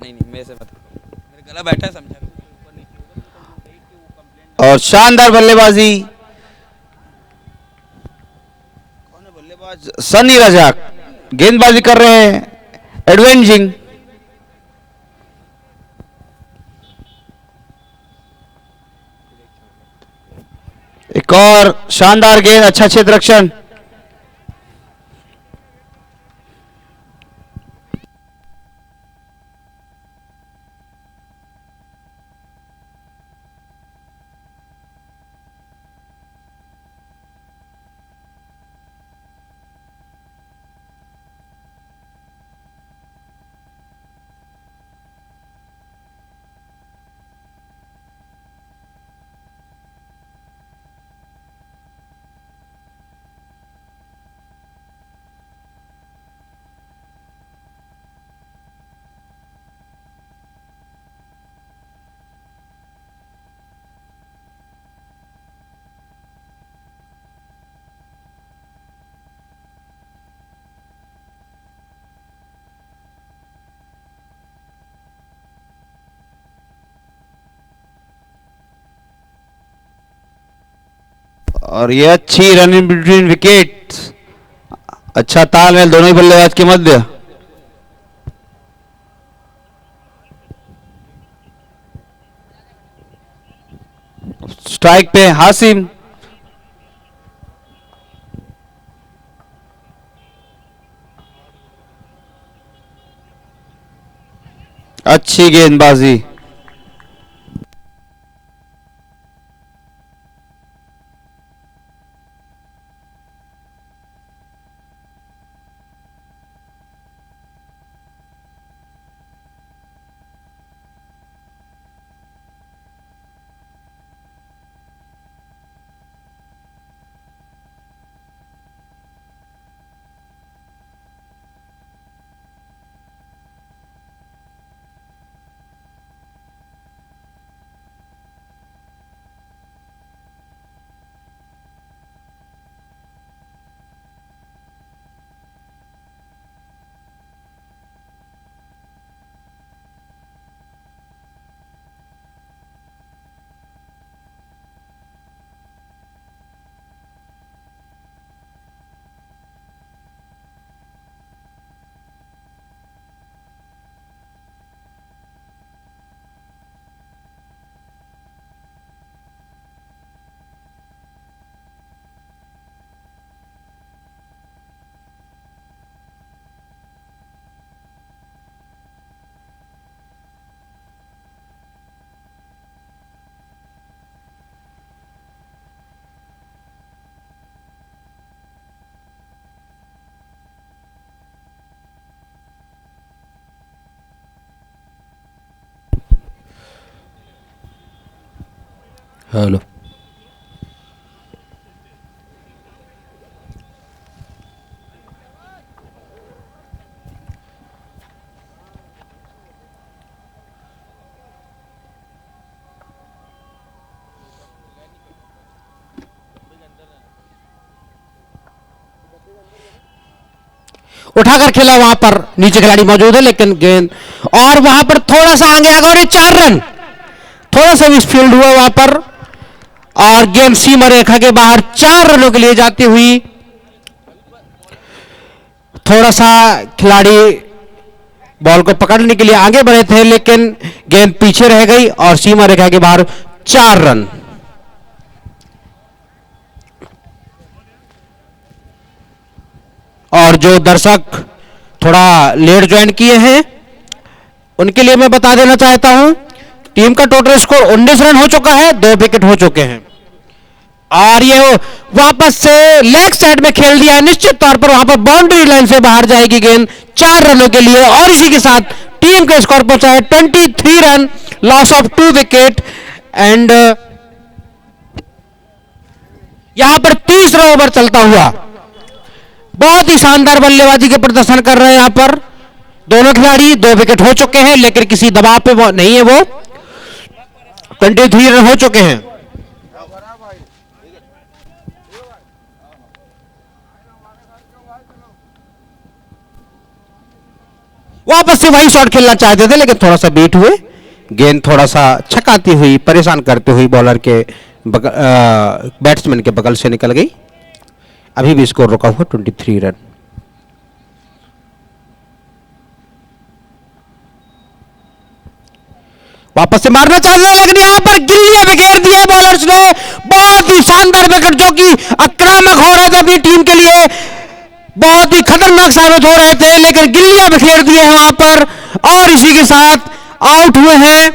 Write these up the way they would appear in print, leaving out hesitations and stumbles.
नहीं नहीं मेरे से मत करो, मेरे गला बैठा है समझा। और शानदार बल्लेबाजी, कौन है बल्लेबाज? सनी रजाक गेंदबाजी कर रहे हैं एडवेंजिंग। एक और शानदार गेंद, अच्छा क्षेत्र रक्षण। और ये अच्छी रन इन बिटवीन विकेट, अच्छा तालमेल दोनों ही बल्लेबाज के मध्य। स्ट्राइक पे हासिम, अच्छी गेंदबाजी। हेलो, उठाकर खेला, वहां पर नीचे खिलाड़ी मौजूद है लेकिन गेंद और वहां पर थोड़ा सा आगे आ गया और ये 4 रन, थोड़ा सा मिसफील्ड हुआ वहां पर और गेंद सीमा रेखा के बाहर 4 रनों के लिए जाती हुई। थोड़ा सा खिलाड़ी बॉल को पकड़ने के लिए आगे बढ़े थे लेकिन गेंद पीछे रह गई और सीमा रेखा के बाहर 4 रन। और जो दर्शक थोड़ा लेट ज्वाइन किए हैं उनके लिए मैं बता देना चाहता हूं, टीम का टोटल स्कोर 19 रन हो चुका है, 2 विकेट हो चुके हैं और ये वापस से लेग साइड में खेल दिया, निश्चित तौर पर वहां पर बाउंड्री लाइन से बाहर जाएगी गेंद 4 रनों के लिए और इसी के साथ टीम का स्कोर पहुंचा है 23 run, loss of 2 wicket and यहां पर 30वां ओवर चलता हुआ बहुत ही शानदार बल्लेबाजी के प्रदर्शन कर रहे हैं यहां पर दोनों खिलाड़ी। 2 विकेट हो चुके हैं लेकिन किसी दबाव पे वो नहीं है, वो 23 रन हो चुके हैं। वापस से वही शॉट खेलना चाहते थे लेकिन थोड़ा सा बीट हुए, गेंद थोड़ा सा छकाती हुई, परेशान करते हुई बॉलर के बैट्समैन के बगल से निकल गई। अभी भी स्कोर रुका हुआ 23 रन। वापस से मारना चाहते हैं लेकिन यहां पर गिल्लियां बिखेर दी है बॉलर्स ने। बहुत ही शानदार विकेट जो कि आक्रामक हो रहे थे अपनी टीम के लिए, बहुत ही खतरनाक साबित हो रहे थे, लेकिन गिल्लियां बिखेर दी है वहां पर और इसी के साथ आउट हुए हैं,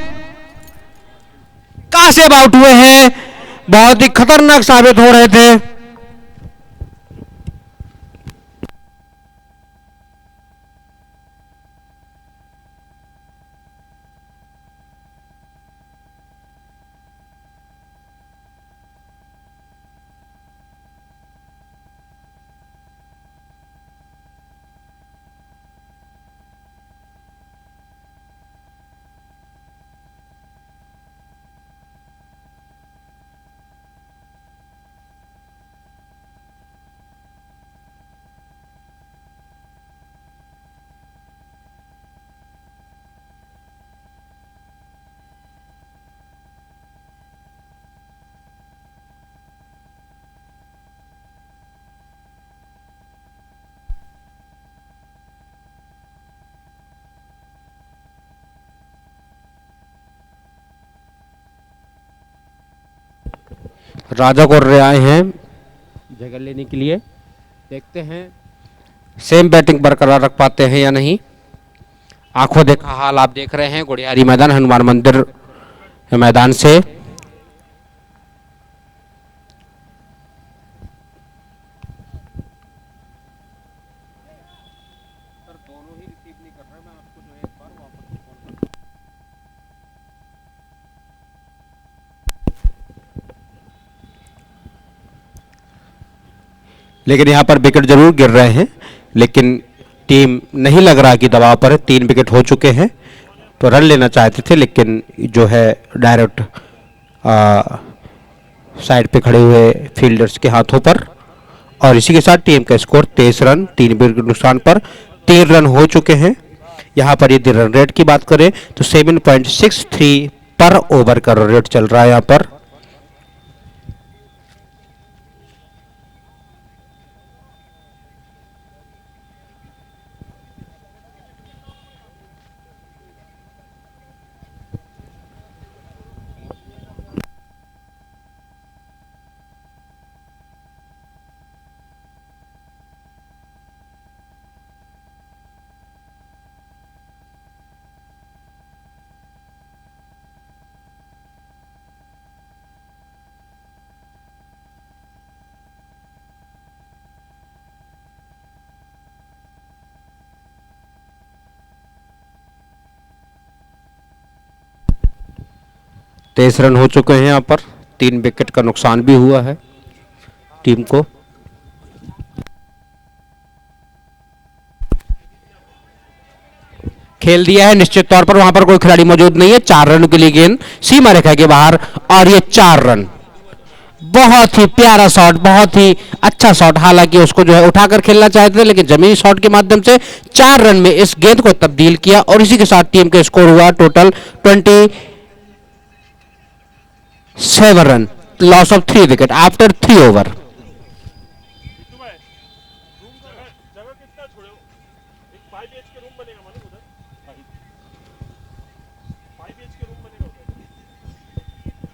कासेब आउट हुए हैं। बहुत ही खतरनाक साबित हो रहे थे। राजा कोर्रे आए हैं जगह लेने के लिए, देखते हैं सेम बैटिंग बरकरार रख पाते हैं या नहीं। आंखों देखा हाल आप देख रहे हैं गुड़ियारी मैदान हनुमान मंदिर मैदान से। लेकिन यहां पर विकेट जरूर गिर रहे हैं, लेकिन टीम नहीं लग रहा कि दबाव पर है। 3 विकेट हो चुके हैं तो रन लेना चाहते थे, लेकिन जो है डायरेक्ट साइड पे खड़े हुए फील्डर्स के हाथों पर। और इसी के साथ टीम का स्कोर 23 रन 3 विकेट के नुकसान पर 3 रन हो चुके हैं। यहां पर यदि रन रेट की बात करें तो 7.63 पर ओवर का रन रेट चल रहा है यहां पर। तेईस रन हो चुके हैं यहाँ पर, 3 विकेट का नुकसान भी हुआ है टीम को। खेल दिया है निश्चित तौर पर, वहां पर कोई खिलाड़ी मौजूद नहीं है। 4 रन के लिए गेंद सीमा रेखा के बाहर और ये 4 रन। बहुत ही प्यारा शॉट, बहुत ही अच्छा शॉट। हालांकि उसको जो है उठाकर खेलना चाहते थे लेकिन जमीनी शॉट के माध्यम से 4 रन में इस गेंद को तब्दील किया और इसी के साथ टीम का स्कोर हुआ total 27 run, loss of 3 wicket after 3 over.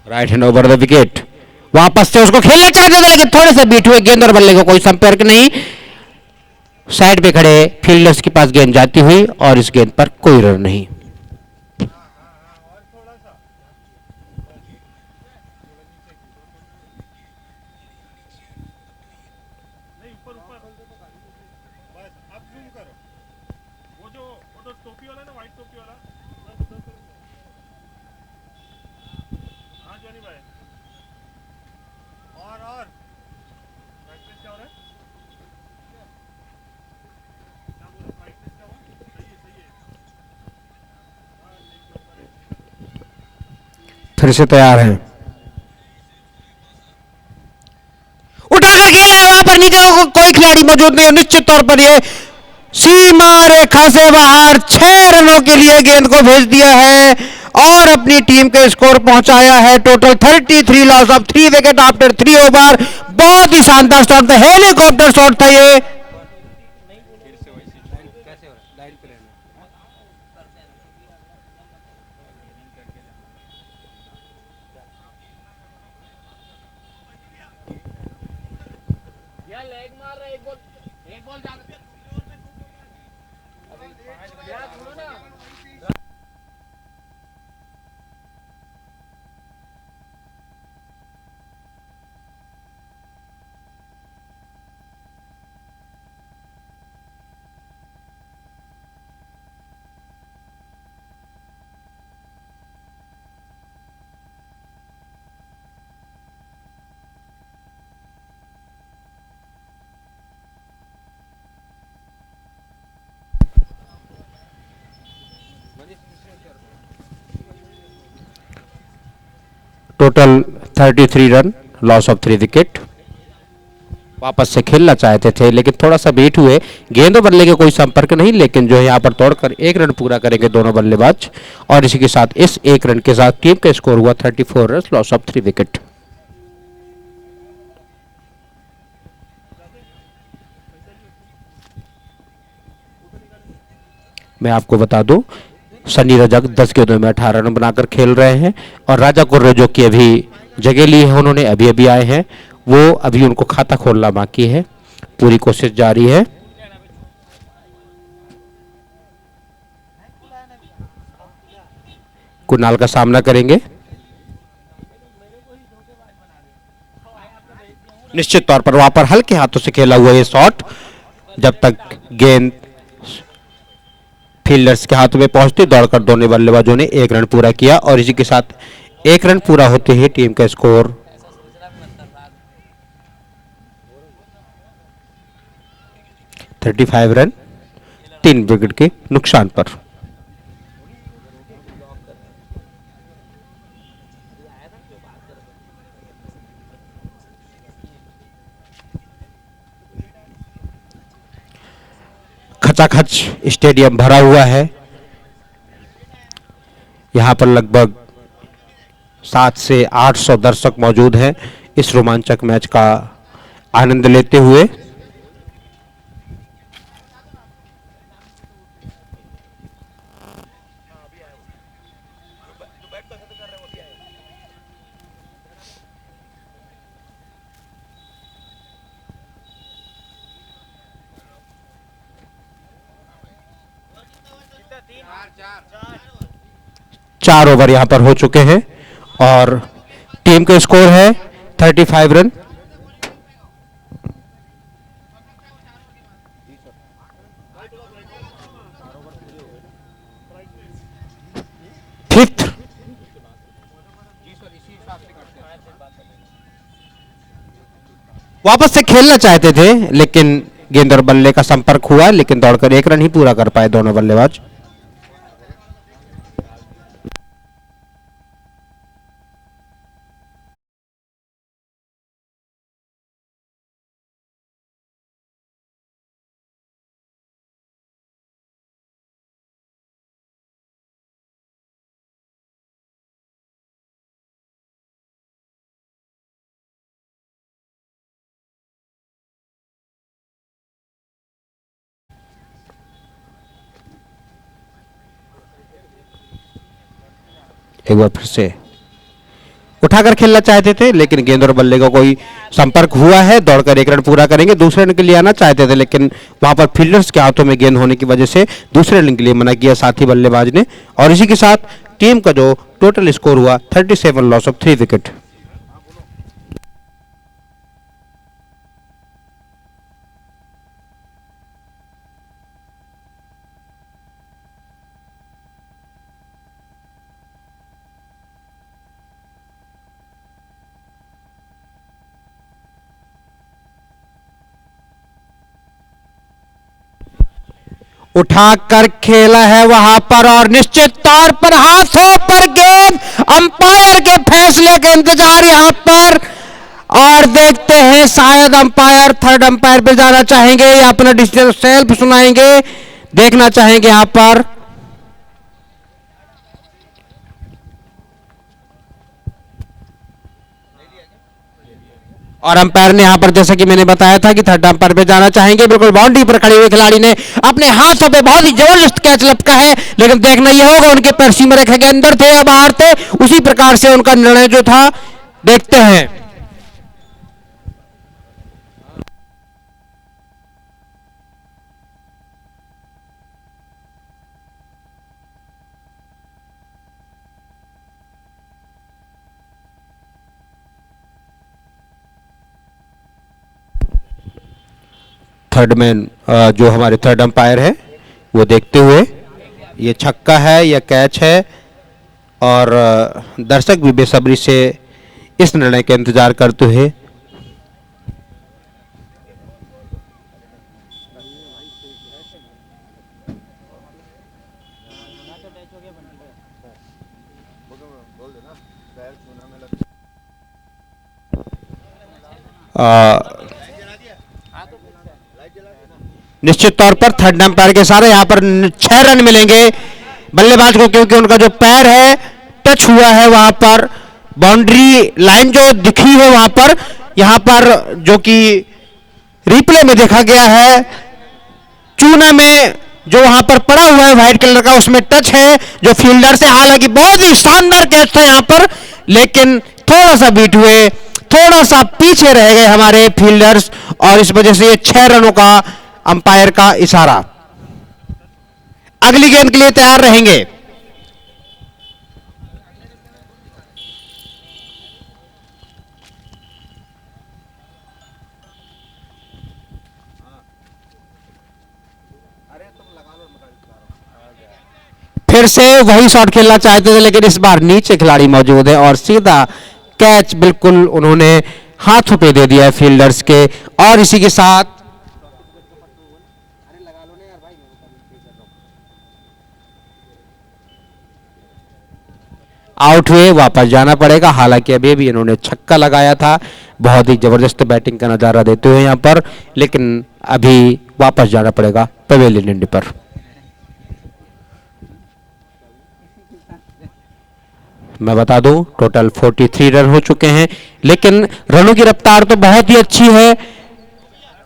Right hand over the wicket. वापस से उसको खेलना चाहते थे लेकिन थोड़े से बीट हुए गेंद और बल्ले को कोई संपर्क नहीं। साइड पे खड़े फील्डर्स के पास गेंद जाती हुई और इस गेंद पर कोई रन नहीं। फिर से तैयार हैं, उठाकर खेला है, वहां पर निकला कोई खिलाड़ी मौजूद नहीं है। निश्चित तौर पर ये सीमा रेखा से बाहर 6 रनों के लिए गेंद को भेज दिया है और अपनी टीम के स्कोर पहुंचाया है total 33 loss of 3 wicket after 3 over. बहुत ही शानदार शॉट था, हेलीकॉप्टर शॉट था ये। Total 33 run, loss of 3 wicket. वापस से खेलना चाहते थे लेकिन थोड़ा सा वेट हुए, गेंद और बल्ले के कोई संपर्क नहीं, लेकिन जो है यहां पर तोड़कर 1 रन पूरा करेंगे दोनों बल्लेबाज। और इसी के साथ इस 1 रन के साथ टीम का स्कोर हुआ 34 रन, लॉस ऑफ 3 विकेट। मैं आपको बता दूं, सनी रजक 10 गेंदों में 18 रन बनाकर खेल रहे हैं और राजा कुर्रे जो कि अभी जगह ली है, उन्होंने अभी अभी आए हैं, वो अभी उनको खाता खोलना बाकी है। पूरी कोशिश जारी है। कुणाल का सामना करेंगे। निश्चित तौर पर वहां पर हल्के हाथों से खेला हुआ ये शॉट, जब तक गेंद फील्डर्स के हाथों में पहुंचती, दौड़कर दोनों बल्लेबाजों ने 1 रन पूरा किया और इसी के साथ 1 रन पूरा होते ही टीम का स्कोर 35 रन, 3 विकेट के नुकसान पर। खचाखच स्टेडियम भरा हुआ है। यहां पर लगभग 700 से 800 दर्शक मौजूद हैं इस रोमांचक मैच का आनंद लेते हुए। चार ओवर यहां पर हो चुके हैं और टीम का स्कोर है 35 रन। फिफ्थ वापस से खेलना चाहते थे लेकिन गेंद और बल्ले का संपर्क हुआ, लेकिन दौड़कर 1 रन ही पूरा कर पाए दोनों बल्लेबाज। एक बार फिर से उठाकर खेलना चाहते थे लेकिन गेंद और बल्ले का कोई संपर्क हुआ है, दौड़कर 1 रन पूरा करेंगे। दूसरे रन के लिए आना चाहते थे लेकिन वहां पर फील्डर्स के हाथों में गेंद होने की वजह से दूसरे रन के लिए मना किया साथी बल्लेबाज ने। और इसी के साथ टीम का जो टोटल स्कोर हुआ 37, लॉस ऑफ 3 विकेट। उठाकर खेला है वहां पर और निश्चित तौर पर हाथों पर गेंद, अंपायर के फैसले का इंतजार यहां पर। और और देखते हैं शायद अंपायर थर्ड अंपायर पे जाना चाहेंगे या अपना डिसीजन सेल्फ सुनाएंगे, देखना चाहेंगे यहां पर। और अंपायर ने यहां पर जैसा कि मैंने बताया था कि थर्ड अंपायर पे जाना चाहेंगे। बिल्कुल बाउंड्री पर खड़े हुए खिलाड़ी ने अपने हाथों पे बहुत ही जबरदस्त कैच लपका है, लेकिन देखना यह होगा उनके पैर सीमा रेखा के अंदर थे या बाहर थे, उसी प्रकार से उनका निर्णय जो था। देखते हैं। थर्ड मैन जो हमारे थर्ड अंपायर है वो देखते हुए ये छक्का है या कैच है, और दर्शक भी बेसब्री से इस निर्णय का इंतजार करते हुए निश्चित तौर पर थर्ड अंपायर के सारे यहां पर 6 रन मिलेंगे बल्लेबाज को, क्योंकि उनका जो पैर है टच हुआ है वहां पर, बाउंड्री लाइन जो दिखी है वहां पर, यहां पर जो कि रिप्ले में देखा गया है, चूना में जो वहां पर पड़ा हुआ है व्हाइट कलर का उसमें टच है जो फील्डर से, हालांकि बहुत ही शानदार कैच था यहां पर, लेकिन थोड़ा सा बीट हुए, थोड़ा सा पीछे रह गए हमारे फील्डर्स, और इस वजह से ये 6 रनों का अंपायर का इशारा। अगली गेंद के लिए तैयार रहेंगे। फिर से वही शॉट खेलना चाहते थे, लेकिन इस बार नीचे खिलाड़ी मौजूद है और सीधा कैच बिल्कुल उन्होंने हाथों पे दे दिया है फील्डर्स के, और इसी के साथ आउट हुए, वापस जाना पड़ेगा। हालांकि अभी भी इन्होंने छक्का लगाया था, बहुत ही जबरदस्त बैटिंग का नजारा देते हुए यहां पर, लेकिन अभी वापस जाना पड़ेगा पवेलियन एंड पर। मैं बता दूं टोटल 43 रन हो चुके हैं, लेकिन रनों की रफ्तार तो बहुत ही अच्छी है,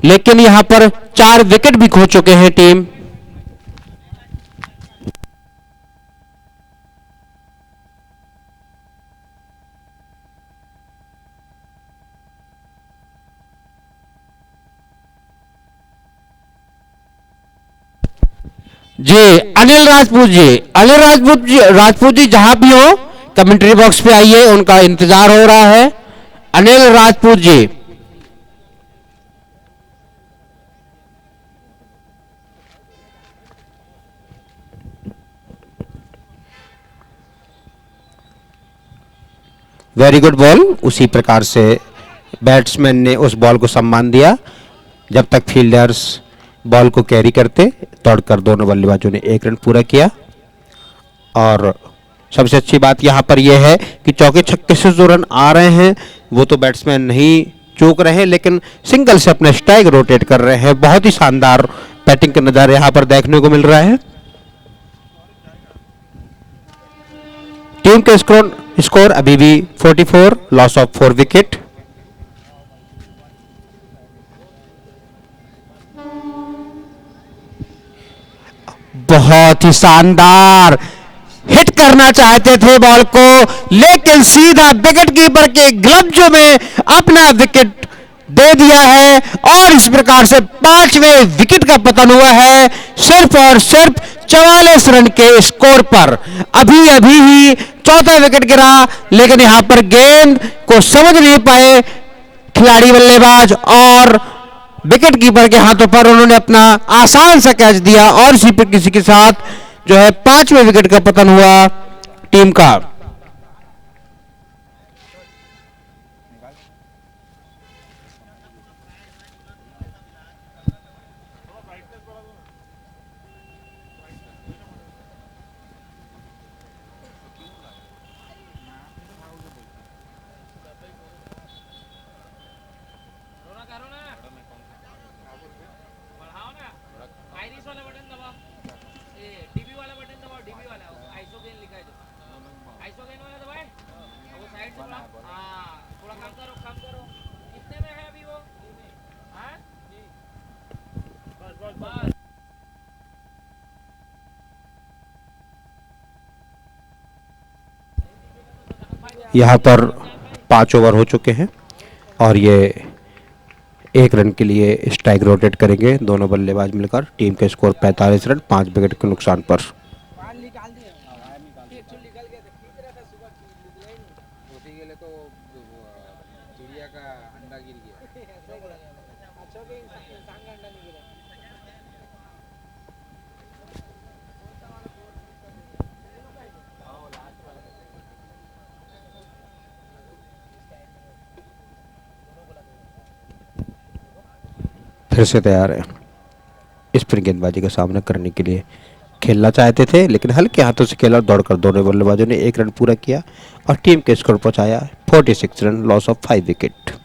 लेकिन यहां पर 4 विकेट भी खो चुके हैं टीम। जी अनिल राजपूत जी, अनिल राजपूत जी, राजपूत जी जहां भी हो कमेंट्री बॉक्स पे आइए, उनका इंतजार हो रहा है। Anil Rajput ji, very good ball. उसी प्रकार से बैट्समैन ने उस बॉल को सम्मान दिया जब तक फील्डर्स बॉल को कैरी करते, दौड़कर दोनों बल्लेबाजों ने 1 रन पूरा किया। और सबसे अच्छी बात यहां पर यह है कि चौके छक्के से जो रन आ रहे हैं वो तो बैट्समैन नहीं चूक रहे हैं, लेकिन सिंगल से अपना स्ट्राइक रोटेट कर रहे हैं। बहुत ही शानदार बैटिंग का नजारा यहां पर देखने को मिल रहा है। टीम का स्कोर अभी भी 44, लॉस ऑफ 4 विकेट। बहुत ही शानदार हिट करना चाहते थे बॉल को, लेकिन सीधा विकेट कीपर के ग्लव्स में अपना विकेट दे दिया है, और इस प्रकार से 5वें विकेट का पतन हुआ है सिर्फ और सिर्फ 44 रन के स्कोर पर। अभी अभी ही 4था विकेट गिरा, लेकिन यहां पर गेंद को समझ नहीं पाए खिलाड़ी बल्लेबाज, और विकेट कीपर के हाथों पर उन्होंने अपना आसान सा कैच दिया, और इसी पर किसी के साथ जो है 5वें विकेट का पतन हुआ टीम का। यहाँ पर 5 ओवर हो चुके हैं और ये 1 रन के लिए स्ट्राइक रोटेट करेंगे दोनों बल्लेबाज मिलकर। टीम के स्कोर 45 रन 5 विकेट के नुकसान पर। फिर से तैयार है स्पिन गेंदबाजी का सामना करने के लिए। खेलना चाहते थे लेकिन हल्के हाथों से खेला और दौड़कर दोनों बल्लेबाजों ने 1 रन पूरा किया और टीम के स्कोर पहुंचाया 46 run, loss of 5 wicket.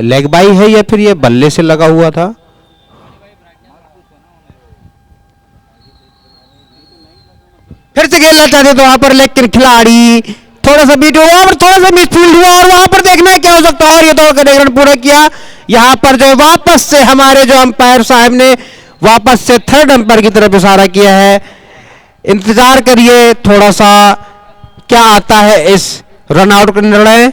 Leg bye है या फिर ये बल्ले से लगा हुआ था? फिर से खेलना चाहते तो वहां पर, लेकिन खिलाड़ी थोड़ा सा बीट हुआ और थोड़ा सा मिसफील्ड हुआ और वहां पर देखना है क्या हो सकता है। और ये दौड़कर 1 रन पूरा किया। यहां पर जो वापस से हमारे जो अंपायर साहब ने वापस से थर्ड अंपायर की तरफ इशारा किया है। इंतजार करिए थोड़ा सा क्या आता है इस रन आउट का निर्णय।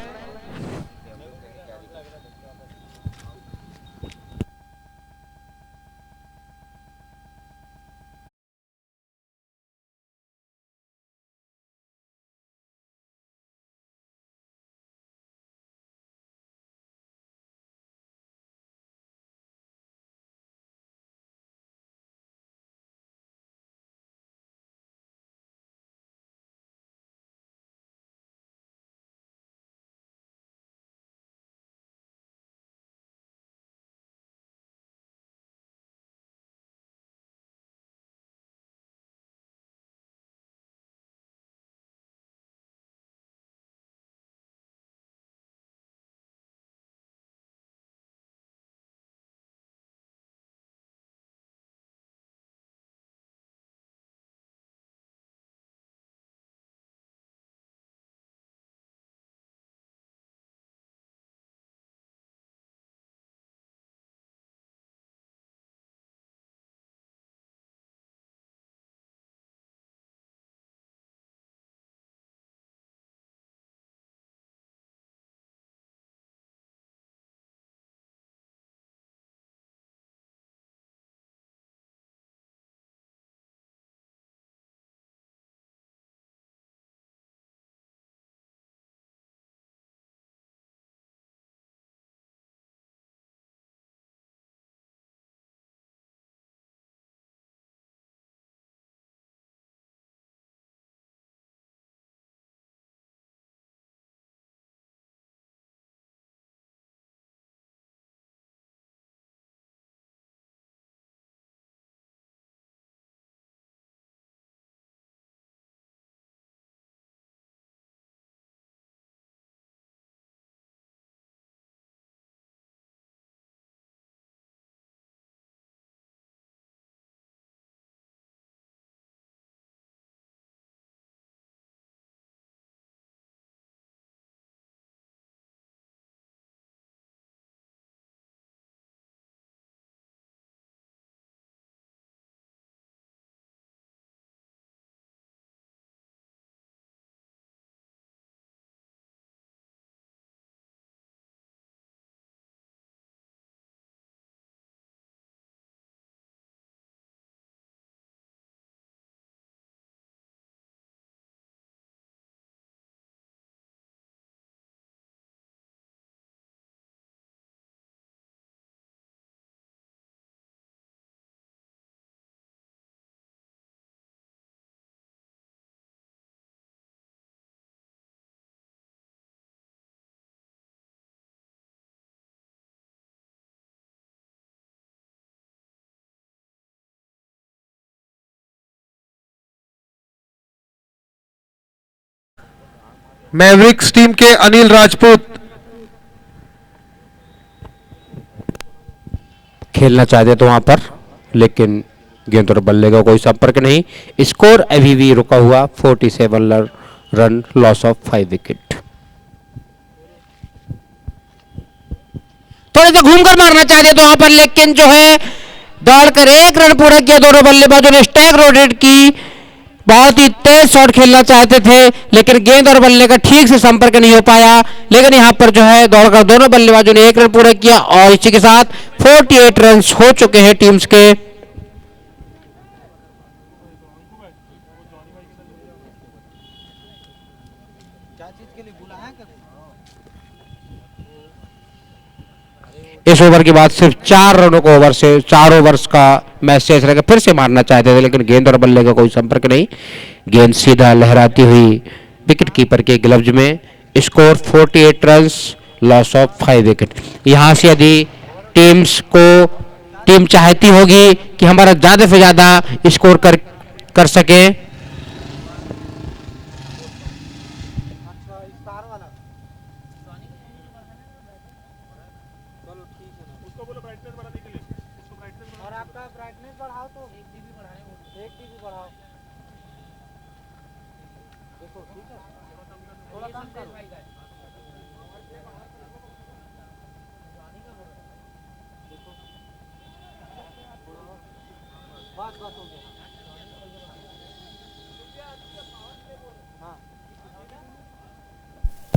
मैवरिक्स टीम के अनिल राजपूत खेलना चाहते तो वहां पर, लेकिन गेंद और बल्ले का कोई संपर्क नहीं। स्कोर अभी भी रुका हुआ 47 रन, लॉस ऑफ 5 विकेट। थोड़े से घूमकर मारना चाहते तो वहां पर, लेकिन जो है दौड़कर 1 रन पूरा किया। दोनों बल्लेबाजों ने स्टैक रोटेट की, बहुत ही तेज शॉट खेलना चाहते थे लेकिन गेंद और बल्ले का ठीक से संपर्क नहीं हो पाया। लेकिन यहां पर जो है दौड़कर दोनों बल्लेबाजों ने 1 रन पूरा किया और इसी के साथ 48 रन हो चुके हैं टीम्स के। इस ओवर के बाद सिर्फ 4 रनों को ओवर से 4 ओवर्स का मैच शेष रहेगा। फिर से मारना चाहते थे लेकिन गेंद और बल्ले का कोई संपर्क नहीं। गेंद सीधा लहराती हुई विकेट कीपर के ग्लव्स में। Score 48 runs, loss of 5 wicket. यहां से यदि टीम चाहती होगी कि हमारा ज्यादा से ज्यादा स्कोर कर सके,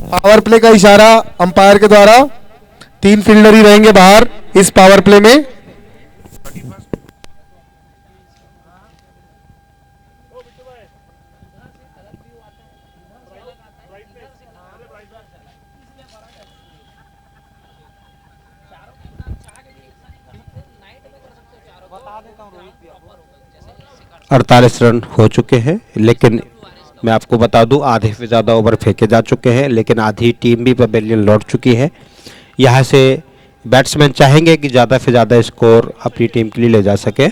पावर प्ले का इशारा अंपायर के द्वारा। 3 फील्डर ही रहेंगे बाहर इस पावर प्ले में। अड़तालीस रन हो चुके हैं लेकिन मैं आपको बता दूं आधे से ज़्यादा ओवर फेंके जा चुके हैं लेकिन आधी टीम भी पवेलियन लौट चुकी है। यहाँ से बैट्समैन चाहेंगे कि ज़्यादा से ज़्यादा स्कोर अपनी टीम के लिए ले जा सके।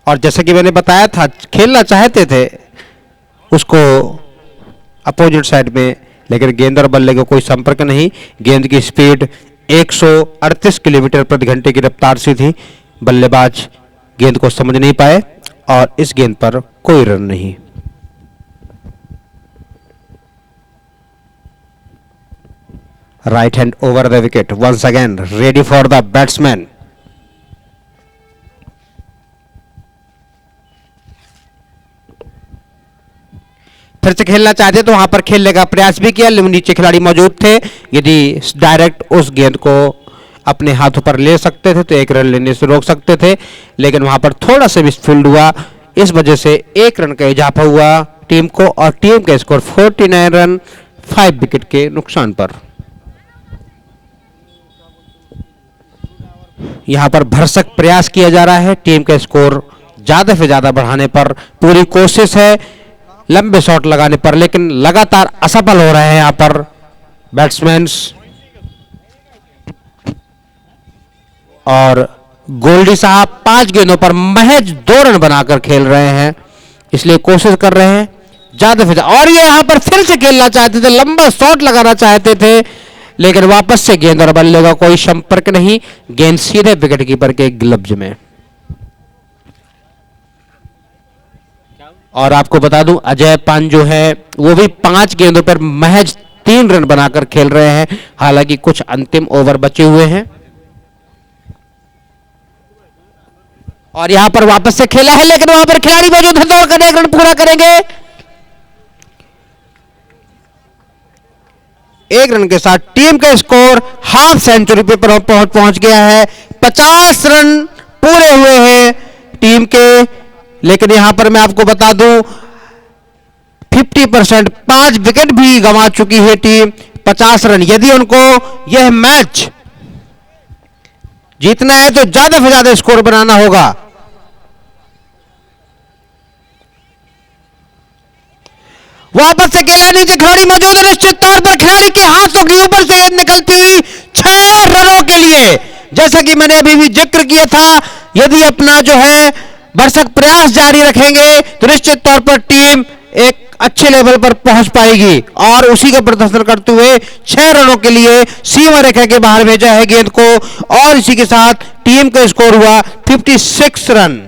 और जैसा कि मैंने बताया था खेलना चाहते थे उसको अपोजिट साइड में लेकिन गेंद और बल्ले का कोई संपर्क नहीं। गेंद की स्पीड 138 किलोमीटर प्रति घंटे की रफ्तार से थी। बल्लेबाज गेंद को समझ नहीं पाए और इस गेंद पर कोई रन नहीं। Right hand over the wicket once again ready for the batsman. फिर से खेलना चाहते तो वहां पर खेलने का प्रयास भी किया लेकिन नीचे खिलाड़ी मौजूद थे। यदि डायरेक्ट उस गेंद को अपने हाथों पर ले सकते थे तो 1 रन लेने से रोक सकते थे लेकिन वहां पर थोड़ा सा मिसफील्ड हुआ। इस वजह से 1 रन का इजाफा हुआ टीम को और टीम का स्कोर 49 रन 5 विकेट के नुकसान पर। यहां पर भरसक प्रयास किया जा रहा है टीम का स्कोर ज्यादा से ज्यादा बढ़ाने पर। पूरी कोशिश है लंबे शॉट लगाने पर लेकिन लगातार असफल हो रहे हैं यहां पर बैट्समैन। और गोल्डी साहब 5 गेंदों पर महज 2 रन बनाकर खेल रहे हैं इसलिए कोशिश कर रहे हैं ज्यादा से ज्यादा। और ये यहां पर फिर से खेलना चाहते थे, लंबा शॉट लगाना चाहते थे लेकिन वापस से गेंद और बल्ले का कोई संपर्क नहीं। गेंद सीधे विकेट कीपर के ग्लव्स में। और आपको बता दूं अजय पान जो है वो भी 5 गेंदों पर महज 3 रन बनाकर खेल रहे हैं। हालांकि कुछ अंतिम ओवर बचे हुए हैं और यहां पर वापस से खेला है लेकिन वहां पर खिलाड़ी मौजूद है, दौड़कर 1 रन पूरा करेंगे। 1 रन के साथ टीम का स्कोर हाफ सेंचुरी पे पहुंच गया है। 50 रन पूरे हुए हैं टीम के लेकिन यहां पर मैं आपको बता दूं 50% 5 विकेट भी गंवा चुकी है टीम। 50 रन यदि उनको यह मैच जीतना है तो ज्यादा से ज्यादा स्कोर बनाना होगा। वापस से गेंद नीचे खिलाड़ी मौजूद है। निश्चित तौर पर खिलाड़ी के हाथों के ऊपर से निकलती हुई 6 रनों के लिए जैसा कि मैंने अभी भी जिक्र किया था यदि अपना जो है भरसक प्रयास जारी रखेंगे तो निश्चित तौर पर टीम एक अच्छे लेवल पर पहुंच पाएगी और उसी का प्रदर्शन करते हुए 6 रनों के लिए सीमा रेखा के बाहर भेजा है गेंद को और इसी के साथ टीम का स्कोर हुआ 57 रन।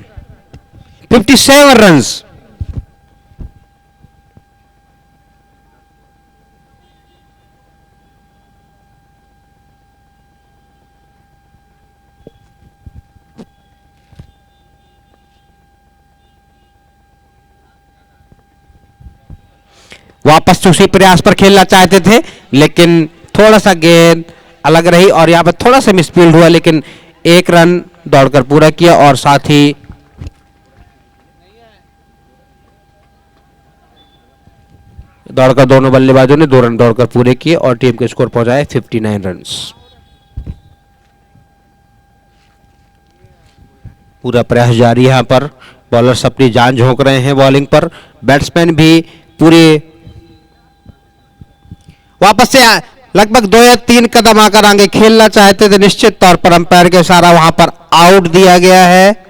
वापस से उसी प्रयास पर खेलना चाहते थे, लेकिन थोड़ा सा गेंद अलग रही और यहाँ पर थोड़ा सा मिसफील्ड हुआ, लेकिन एक रन दौड़कर पूरा किया और साथ ही दौड़कर दोनों बल्लेबाजों ने 2 रन दौड़कर पूरे किए और टीम के स्कोर पहुंचाए 59 रन्स। पूरा प्रयास जारी है यहाँ पर, बॉलर्स अपनी जान झोंक रहे हैं बॉलिंग पर, बैट्समैन भी पूरे वापस से लगभग 2 या 3 कदम आकर आगे खेलना चाहते थे। निश्चित तौर पर अंपायर के इशारा वहां पर आउट दिया गया है।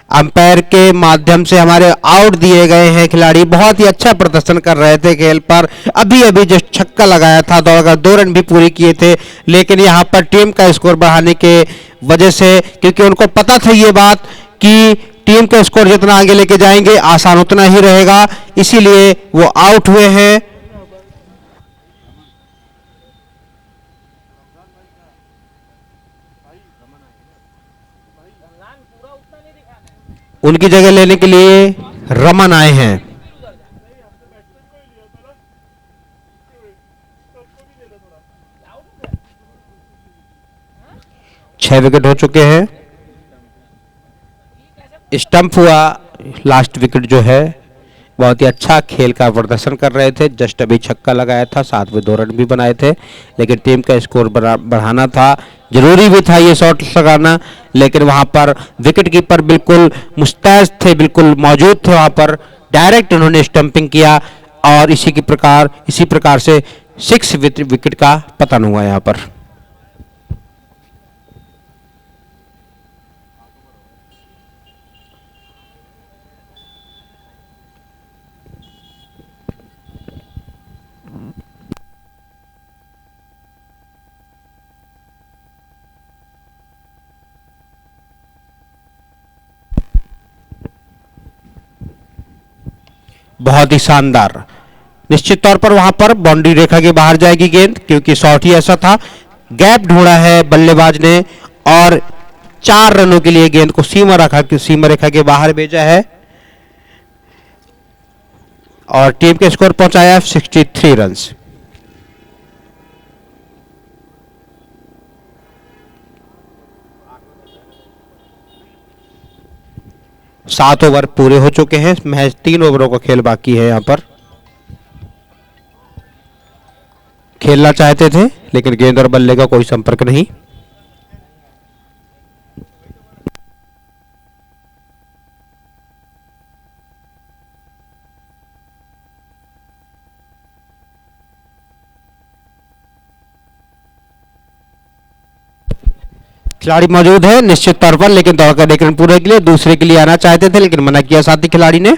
अंपायर के माध्यम से हमारे आउट दिए गए हैं खिलाड़ी। बहुत ही अच्छा प्रदर्शन कर रहे थे खेल पर, अभी अभी जो छक्का लगाया था, दौड़कर 2 रन भी पूरे किए थे, लेकिन यहां पर टीम का स्कोर बढ़ाने के वजह से, क्योंकि उनको पता था ये बात कि टीम का स्कोर जितना आगे लेके जाएंगे आसान उतना ही रहेगा, इसीलिए वो आउट हुए हैं। उनकी जगह लेने के लिए रमन आए हैं। छह विकेट हो चुके हैं। स्टंप हुआ लास्ट विकेट जो है, बहुत ही अच्छा खेल का प्रदर्शन कर रहे थे। जस्ट अभी छक्का लगाया था, साथ में 2 रन भी बनाए थे, लेकिन टीम का स्कोर बढ़ाना था, जरूरी भी था ये शॉट लगाना, लेकिन वहां पर विकेट कीपर बिल्कुल मुस्तैद थे, बिल्कुल मौजूद थे वहां पर। डायरेक्ट उन्होंने स्टंपिंग किया और इसी प्रकार से 6 विकेट का पतन हुआ यहां पर। बहुत ही शानदार, निश्चित तौर पर वहां पर बाउंड्री रेखा के बाहर जाएगी गेंद, क्योंकि शॉट ही ऐसा था। गैप ढूंढा है बल्लेबाज ने और 4 रनों के लिए गेंद को सीमा रेखा के बाहर भेजा है और टीम के स्कोर पहुंचाया 63 रन्स। 7 ओवर पूरे हो चुके हैं, महज 3 ओवरों का खेल बाकी है। यहां पर खेलना चाहते थे, लेकिन गेंद और बल्ले का कोई संपर्क नहीं। खिलाड़ी मौजूद है निश्चित तौर पर, लेकिन दौड़कर 1 रन पूरे के लिए दूसरे के लिए आना चाहते थे, लेकिन मना किया साथी खिलाड़ी ने।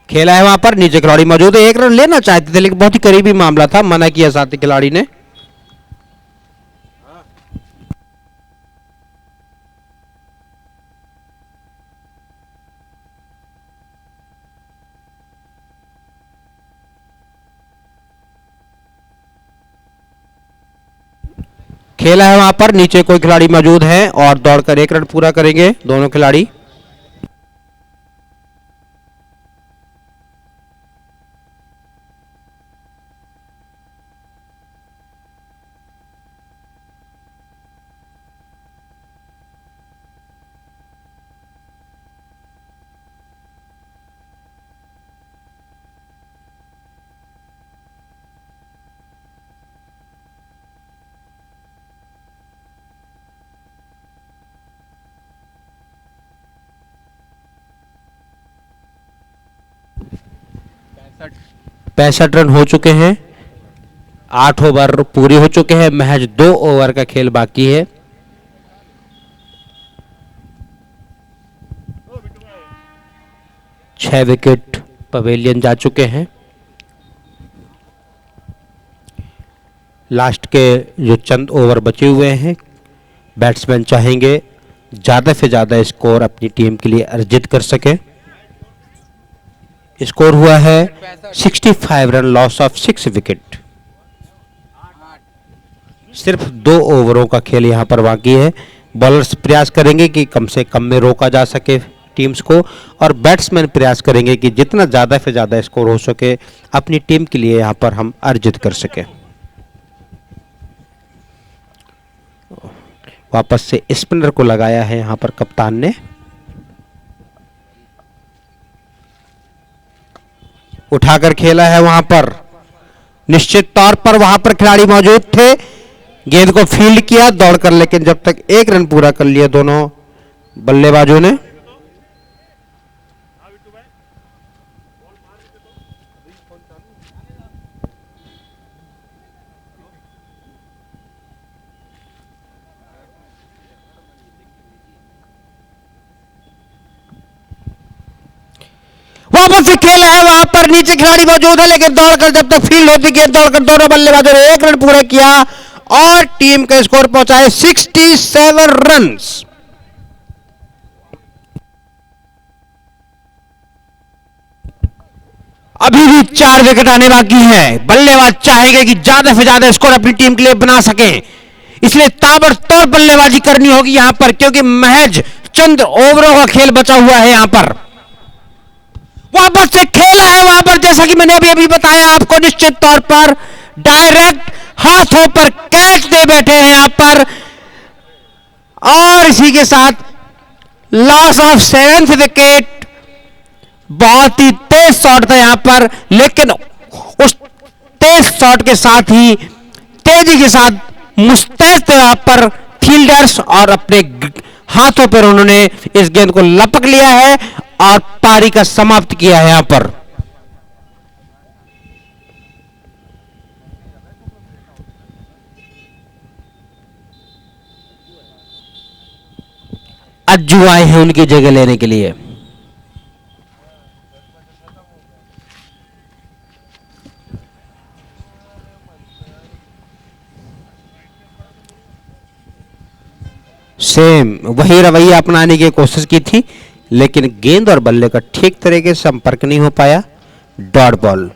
खेला है वहां पर, नीचे खिलाड़ी मौजूद है, 1 रन लेना चाहते थे, लेकिन बहुत ही करीबी मामला था, मना किया साथी खिलाड़ी ने। खेला है वहां पर, नीचे कोई खिलाड़ी मौजूद है और दौड़कर 1 रन पूरा करेंगे दोनों खिलाड़ी। पैंसठ रन हो चुके हैं, 8 ओवर पूरे हो चुके हैं, महज 2 ओवर का खेल बाकी है। छह विकेट पवेलियन जा चुके हैं। के जो चंद ओवर बचे हुए हैं, बैट्समैन चाहेंगे ज़्यादा से ज़्यादा स्कोर अपनी टीम के लिए अर्जित कर सके। स्कोर हुआ है 65 रन, लॉस ऑफ 6 विकेट। सिर्फ 2 ओवरों का खेल यहां पर बाकी है। बॉलर्स प्रयास करेंगे कि कम से कम में रोका जा सके टीम्स को, और बैट्समैन प्रयास करेंगे कि जितना ज़्यादा से ज़्यादा स्कोर हो सके अपनी टीम के लिए यहां पर हम अर्जित कर सके। वापस से स्पिनर को लगाया है यहां पर कप्तान ने। उठाकर खेला है वहां पर, निश्चित तौर पर वहां पर खिलाड़ी मौजूद थे, गेंद को फील्ड किया दौड़कर, लेकिन जब तक 1 रन पूरा कर लिया दोनों बल्लेबाजों ने। वापस से खेला है वहां पर, नीचे खिलाड़ी मौजूद है, लेकिन दौड़कर जब तक फील्ड होती गेंद दौड़कर दोनों बल्लेबाजों ने 1 रन पूरा किया और टीम का स्कोर पहुंचा है 67 रन्स। अभी भी 4 विकेट आने बाकी हैं। बल्लेबाज चाहेंगे कि ज्यादा से ज्यादा स्कोर अपनी टीम के लिए बना सकें, इसलिए ताबड़तोड़ बल्लेबाजी करनी होगी यहां पर, क्योंकि महज चंद ओवरों का खेल बचा हुआ है यहां पर। वापस से खेला है वहां पर, जैसा कि मैंने अभी बताया आपको, निश्चित तौर पर डायरेक्ट हाथों पर कैच दे बैठे हैं यहां पर, और इसी के साथ लॉस ऑफ 7th विकेट। बहुत ही तेज शॉट था यहां पर, लेकिन उस तेज शॉट के साथ ही तेजी के साथ मुस्तैद थे वहां पर फील्डर्स, और अपने हाथों पर उन्होंने इस गेंद को लपक लिया है और पारी का समाप्त किया है यहां पर। अज्जू आए हैं उनकी जगह लेने के लिए। सेम वही रवैया अपनाने की कोशिश की थी, लेकिन गेंद और बल्ले का ठीक तरीके से संपर्क नहीं हो पाया। डॉट बॉल,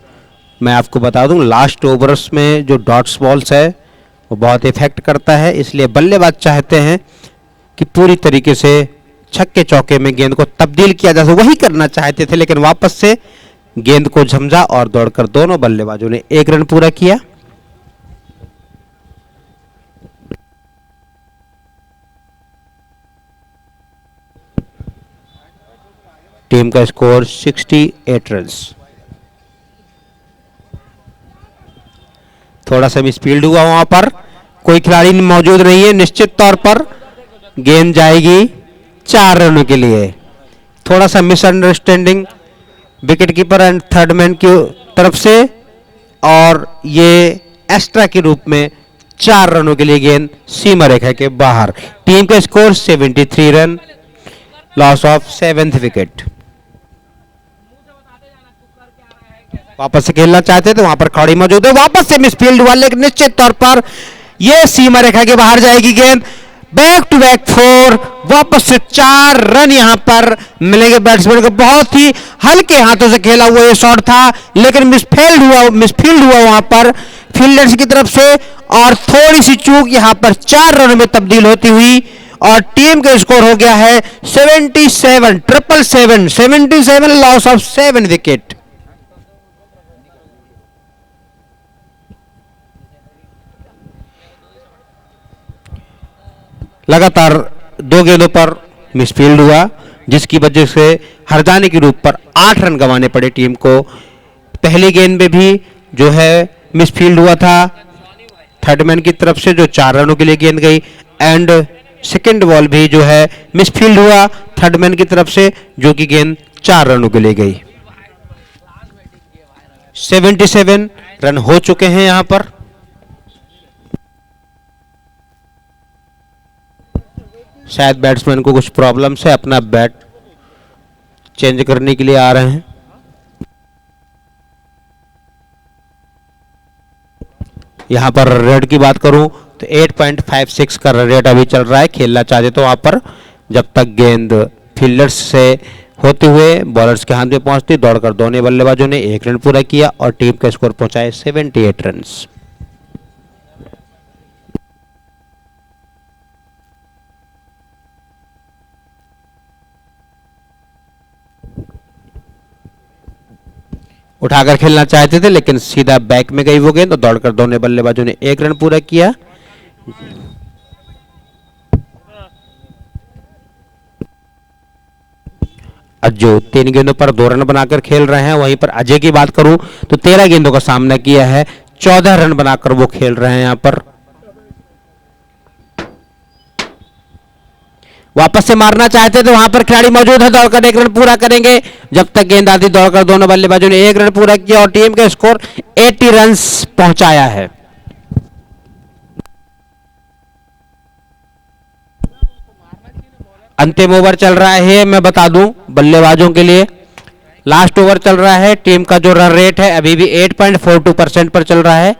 मैं आपको बता दूं लास्ट ओवर्स में जो डॉट्स बॉल्स है वो बहुत इफेक्ट करता है, इसलिए बल्लेबाज चाहते हैं कि पूरी तरीके से छक्के चौके में गेंद को तब्दील किया जा सके, वही करना चाहते थे, लेकिन वापस से गेंद को झमझा और दौड़कर दोनों बल्लेबाजों ने 1 रन पूरा किया। टीम का स्कोर 68 रन्स। थोड़ा सा मिसफील्ड हुआ वहां पर, कोई खिलाड़ी मौजूद नहीं है, निश्चित तौर पर गेंद जाएगी 4 रनों के लिए। थोड़ा सा misunderstanding wicketkeeper and third man की तरफ से, और ये एक्स्ट्रा के रूप में 4 रनों के लिए गेंद सीमा रेखा के बाहर। टीम का score 73 run, loss of 7th wicket. वापस से खेलना चाहते थे, वहां पर खिलाड़ी मौजूद है, वापस से मिसफील्ड हुआ, लेकिन निश्चित तौर पर यह सीमा रेखा के बाहर जाएगी गेंद। बैक टू बैक 4, वापस से 4 रन यहां पर मिलेंगे बैट्समैन को। बहुत ही हल्के हाथों से खेला हुआ यह शॉट था, लेकिन मिसफील्ड हुआ वहां पर फील्डर्स की तरफ से, और थोड़ी सी चूक यहां पर 4 रनों में तब्दील होती हुई, और टीम का स्कोर हो गया है 77, लॉस ऑफ 7 विकेट। लगातार 2 गेंदों पर मिसफील्ड हुआ, जिसकी वजह से हर जाने के रूप पर 8 रन गंवाने पड़े टीम को। पहली गेंद में भी जो है मिसफील्ड हुआ था थर्ड मैन की तरफ से, जो 4 रनों के लिए गेंद गई, एंड सेकंड बॉल भी जो है मिसफील्ड हुआ थर्ड मैन की तरफ से, जो कि गेंद 4 रनों के लिए गई। 77 रन हो चुके हैं यहां पर। शायद बैट्समैन को कुछ प्रॉब्लम्स है, अपना बैट चेंज करने के लिए आ रहे हैं। यहाँ पर रन रेट की बात करूं तो 8.56 का रन रेट अभी चल रहा है। खेलना चाहते तो वहां पर जब तक गेंद फील्डर्स से होते हुए बॉलर्स के हाथ में पहुंचती, दौड़कर दोनों बल्लेबाजों ने 1 रन पूरा किया और टीम का स्कोर पहुंचाए 78 रन। उठाकर खेलना चाहते थे लेकिन सीधा बैक में गई वो गेंद तो दौड़कर दोनों बल्लेबाजों ने 1 रन पूरा किया। अज्जू 3 गेंदों पर 2 रन बनाकर खेल रहे हैं। वहीं पर अजय की बात करूं तो 13 गेंदों का सामना किया है, 14 रन बनाकर वो खेल रहे हैं। यहां पर वापस से मारना चाहते थे, वहां पर खिलाड़ी मौजूद है, दौड़कर 1 रन पूरा करेंगे। जब तक गेंद आती दौड़कर दोनों बल्लेबाजों ने 1 रन पूरा किया और टीम का स्कोर 80 रन पहुंचाया है। अंतिम ओवर चल रहा है, मैं बता दूं बल्लेबाजों के लिए लास्ट ओवर चल रहा है। टीम का जो रन रेट है अभी भी 8.42% पर चल रहा है।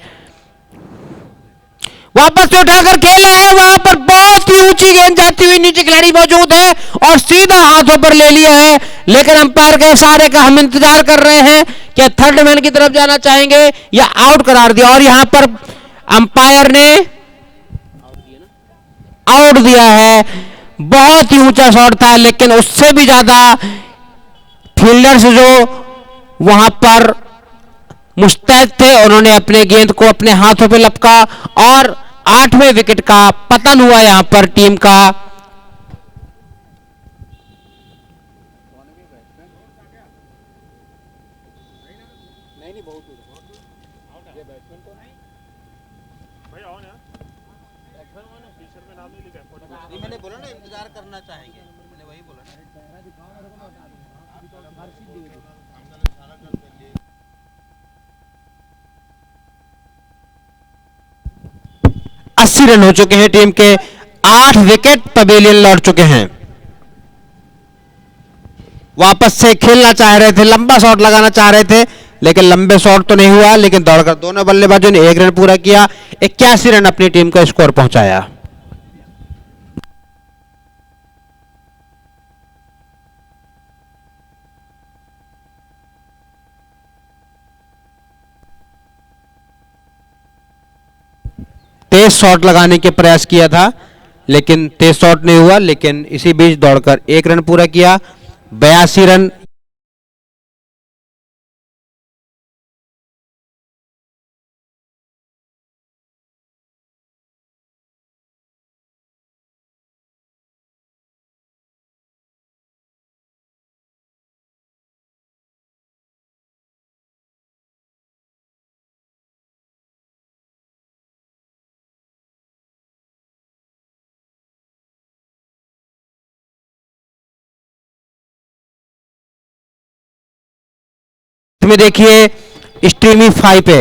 वापस से उठाकर खेला है, वहां पर बहुत ही ऊंची गेंद जाती हुई नीचे खिलाड़ी मौजूद है और सीधा हाथों पर ले लिया है, लेकिन अंपायर के इशारे का हम इंतजार कर रहे हैं कि थर्ड मैन की तरफ जाना चाहेंगे या आउट करार दिया, और यहां पर अंपायर ने आउट दिया है। बहुत ही ऊंचा शॉट था लेकिन उससे भी ज्यादा फील्डर्स जो वहां पर मुस्तैद थे उन्होंने अपने गेंद को अपने हाथों पे लपका और 8वें विकेट का पतन हुआ यहां पर टीम का। मैंने बोला ना इंतजार करना चाहेंगे, मैंने वही बोला ना। 80 रन हो चुके हैं, टीम के 8 विकेट पवेलियन लौट चुके हैं। वापस से खेलना चाह रहे थे, लंबा शॉट लगाना चाह रहे थे लेकिन लंबे शॉट तो नहीं हुआ, लेकिन दौड़कर दोनों बल्लेबाजों ने 1 रन पूरा किया, 81 रन अपनी टीम का स्कोर पहुंचाया। तेज शॉट लगाने के प्रयास किया था लेकिन तेज शॉट नहीं हुआ, लेकिन इसी बीच दौड़कर 1 रन पूरा किया, 82 रन में देखिए स्ट्रीमी 5 पे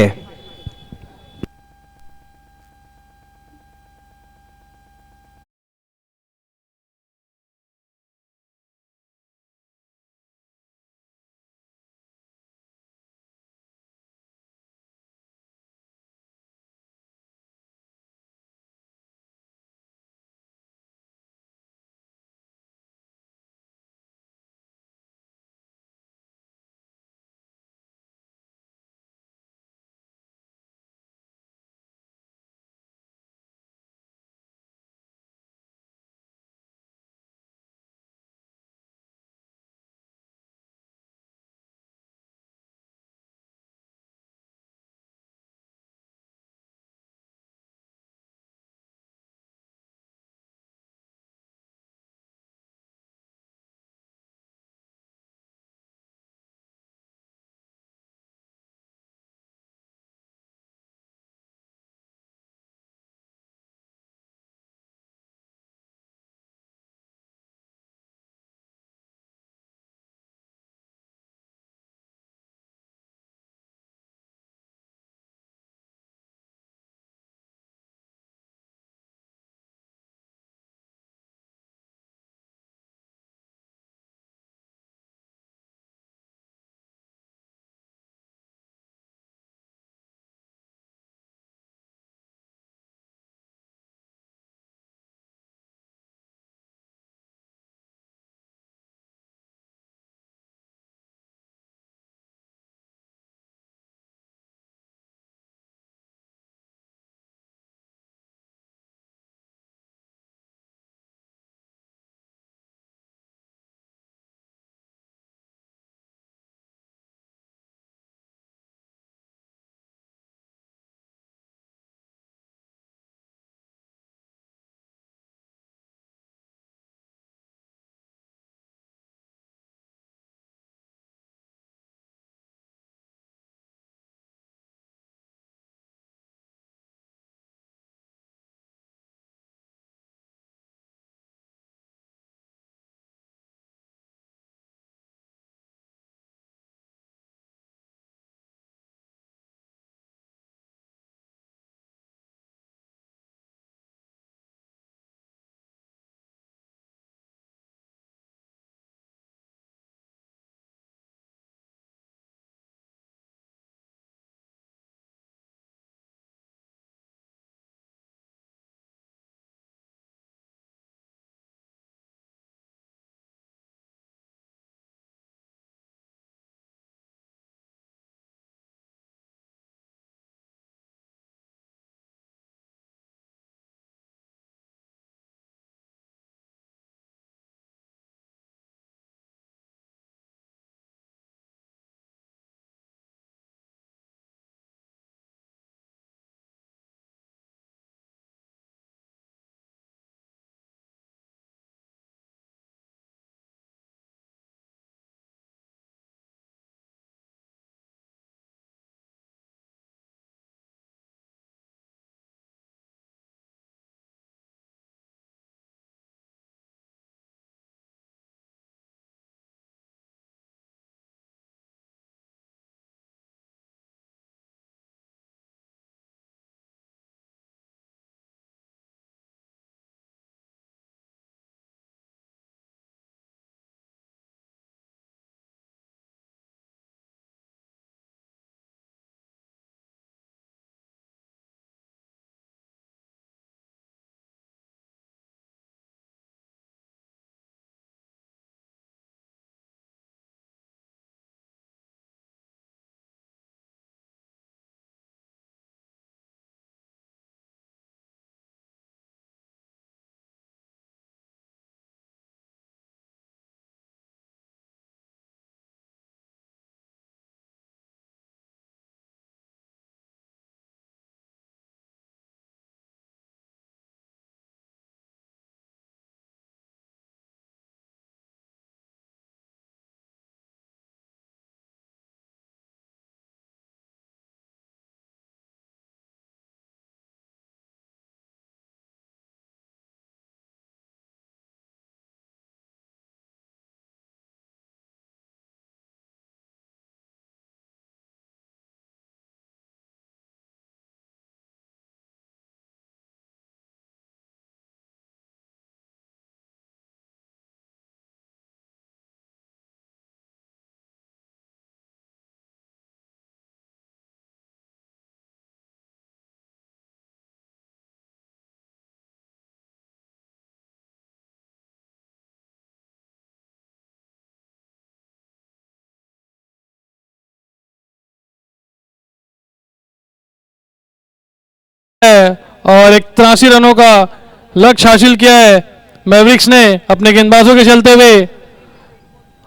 है और 83 रनों का लक्ष्य हासिल किया है मैवरिक्स ने अपने गेंदबाजों के चलते हुए।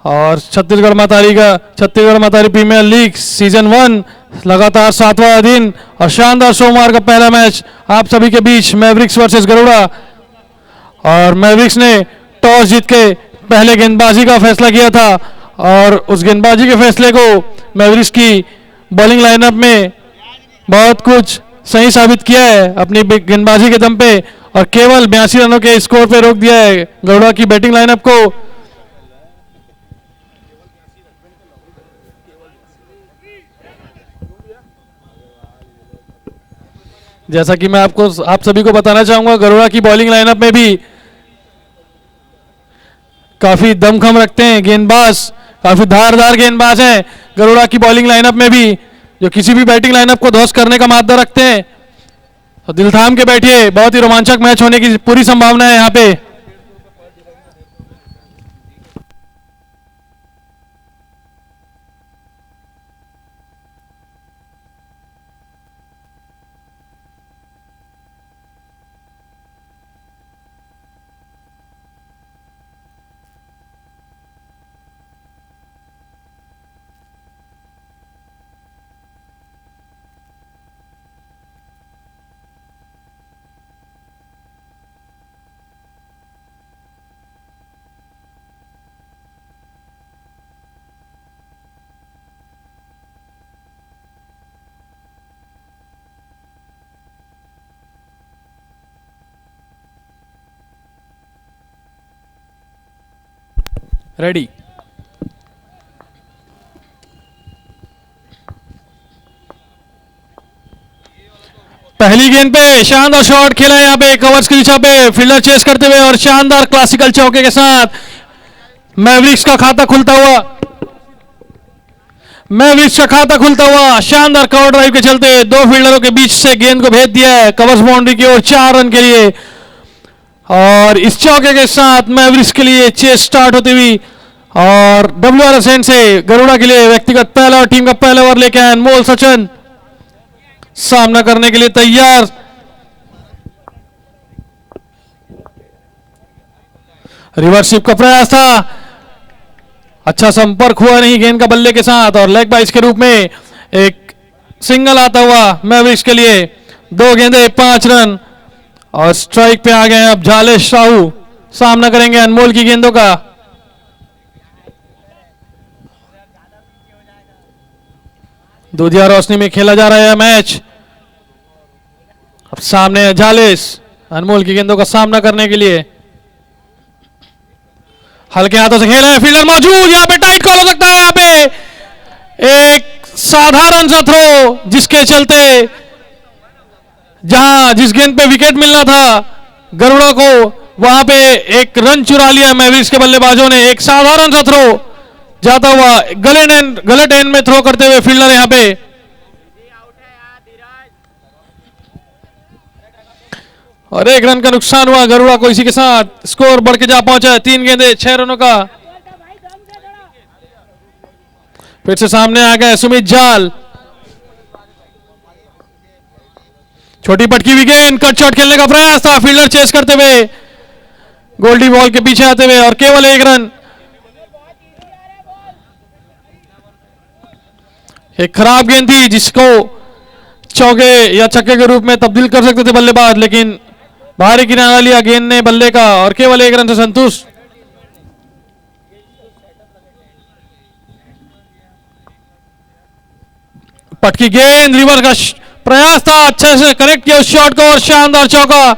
और छत्तीसगढ़ मातारी प्रीमियर लीग सीजन 1 लगातार 7वां दिन और शानदार सोमवार का पहला मैच आप सभी के बीच मैवरिक्स वर्सेस गरुड़ा। और मैवरिक्स ने टॉस जीत के पहले गेंदबाजी का फैसला किया था और उस गेंदबाजी के फैसले को मैवरिक्स की बॉलिंग लाइनअप में बहुत कुछ सही साबित किया है अपनी गेंदबाजी के दम पे और केवल 82 रनों के स्कोर पे रोक दिया है गरुड़ा की बैटिंग लाइनअप को। जैसा कि मैं आप सभी को बताना चाहूंगा, गरुड़ा की बॉलिंग लाइनअप में भी काफी दमखम रखते हैं गेंदबाज, काफी धारदार गेंदबाज हैं गरुड़ा की बॉलिंग लाइनअप में भी, जो किसी भी बैटिंग लाइनअप को ध्वस्त करने का माद्दा रखते हैं। तो दिल थाम के बैठिए, बहुत ही रोमांचक मैच होने की पूरी संभावना है यहाँ पे। रेडी। पहली गेंद पे शानदार शॉट खेला है यहाँ पे कवर्स की दिशा पे, फील्डर चेस करते हुए और शानदार क्लासिकल चौके के साथ मैवरिक्स का खाता खुलता हुआ शानदार कवर ड्राइव के चलते दो फील्डरों के बीच से गेंद को भेज दिया है कवर्स बाउंड्री की ओर 4 रन के लिए। और इस चौके के साथ मैवरिक्स के लिए चेस स्टार्ट होती हुई और WRS एंड से गरुड़ा के लिए व्यक्तिगत पहला और टीम का पहला ओवर लेके आए अनमोल सचिन सामना करने के लिए तैयार। रिवर्स स्वीप का प्रयास था, अच्छा संपर्क हुआ नहीं गेंद का बल्ले के साथ और लेग बाइस के रूप में एक सिंगल आता हुआ मैवरिक्स के लिए। 2 गेंदे 5 रन और स्ट्राइक पे आ गए हैं अब झालेश साहू, सामना करेंगे अनमोल की गेंदों का। दूधिया रोशनी में खेला जा रहा है मैच। अब सामने झालेश अनमोल की गेंदों का सामना करने के लिए हल्के हाथों से खेल है, फील्डर मौजूद, यहाँ पे टाइट कॉल हो सकता है। यहाँ पे एक साधारण सा थ्रो जिसके चलते जिस गेंद पे विकेट मिलना था गरुड़ा को वहां पे एक रन चुरा लिया मैवरिक्स के बल्लेबाजों ने। एक साधारण सा थ्रो जाता हुआ गलत एंड में थ्रो करते हुए फील्डर यहां पे। और 1 रन का नुकसान हुआ गरुड़ा को, इसी के साथ स्कोर बढ़ के जा पहुंचा 3 गेंदे 6 रनों का। फिर से सामने आ गए सुमित जाल, छोटी पटकी हुई गेंद, कट शॉट खेलने का प्रयास था, फील्डर चेस करते हुए गोल्डी बॉल के पीछे आते हुए और केवल 1 रन। एक खराब गेंद थी जिसको चौके या छक्के के रूप में तब्दील कर सकते थे बल्लेबाज, लेकिन बाहरी किनारा लिया गेंद ने बल्ले का और केवल 1 रन से संतुष्ट। पटकी गेंद, रिवर्स का प्रयास था, अच्छे से कनेक्ट किया उस शॉट को और शानदार चौका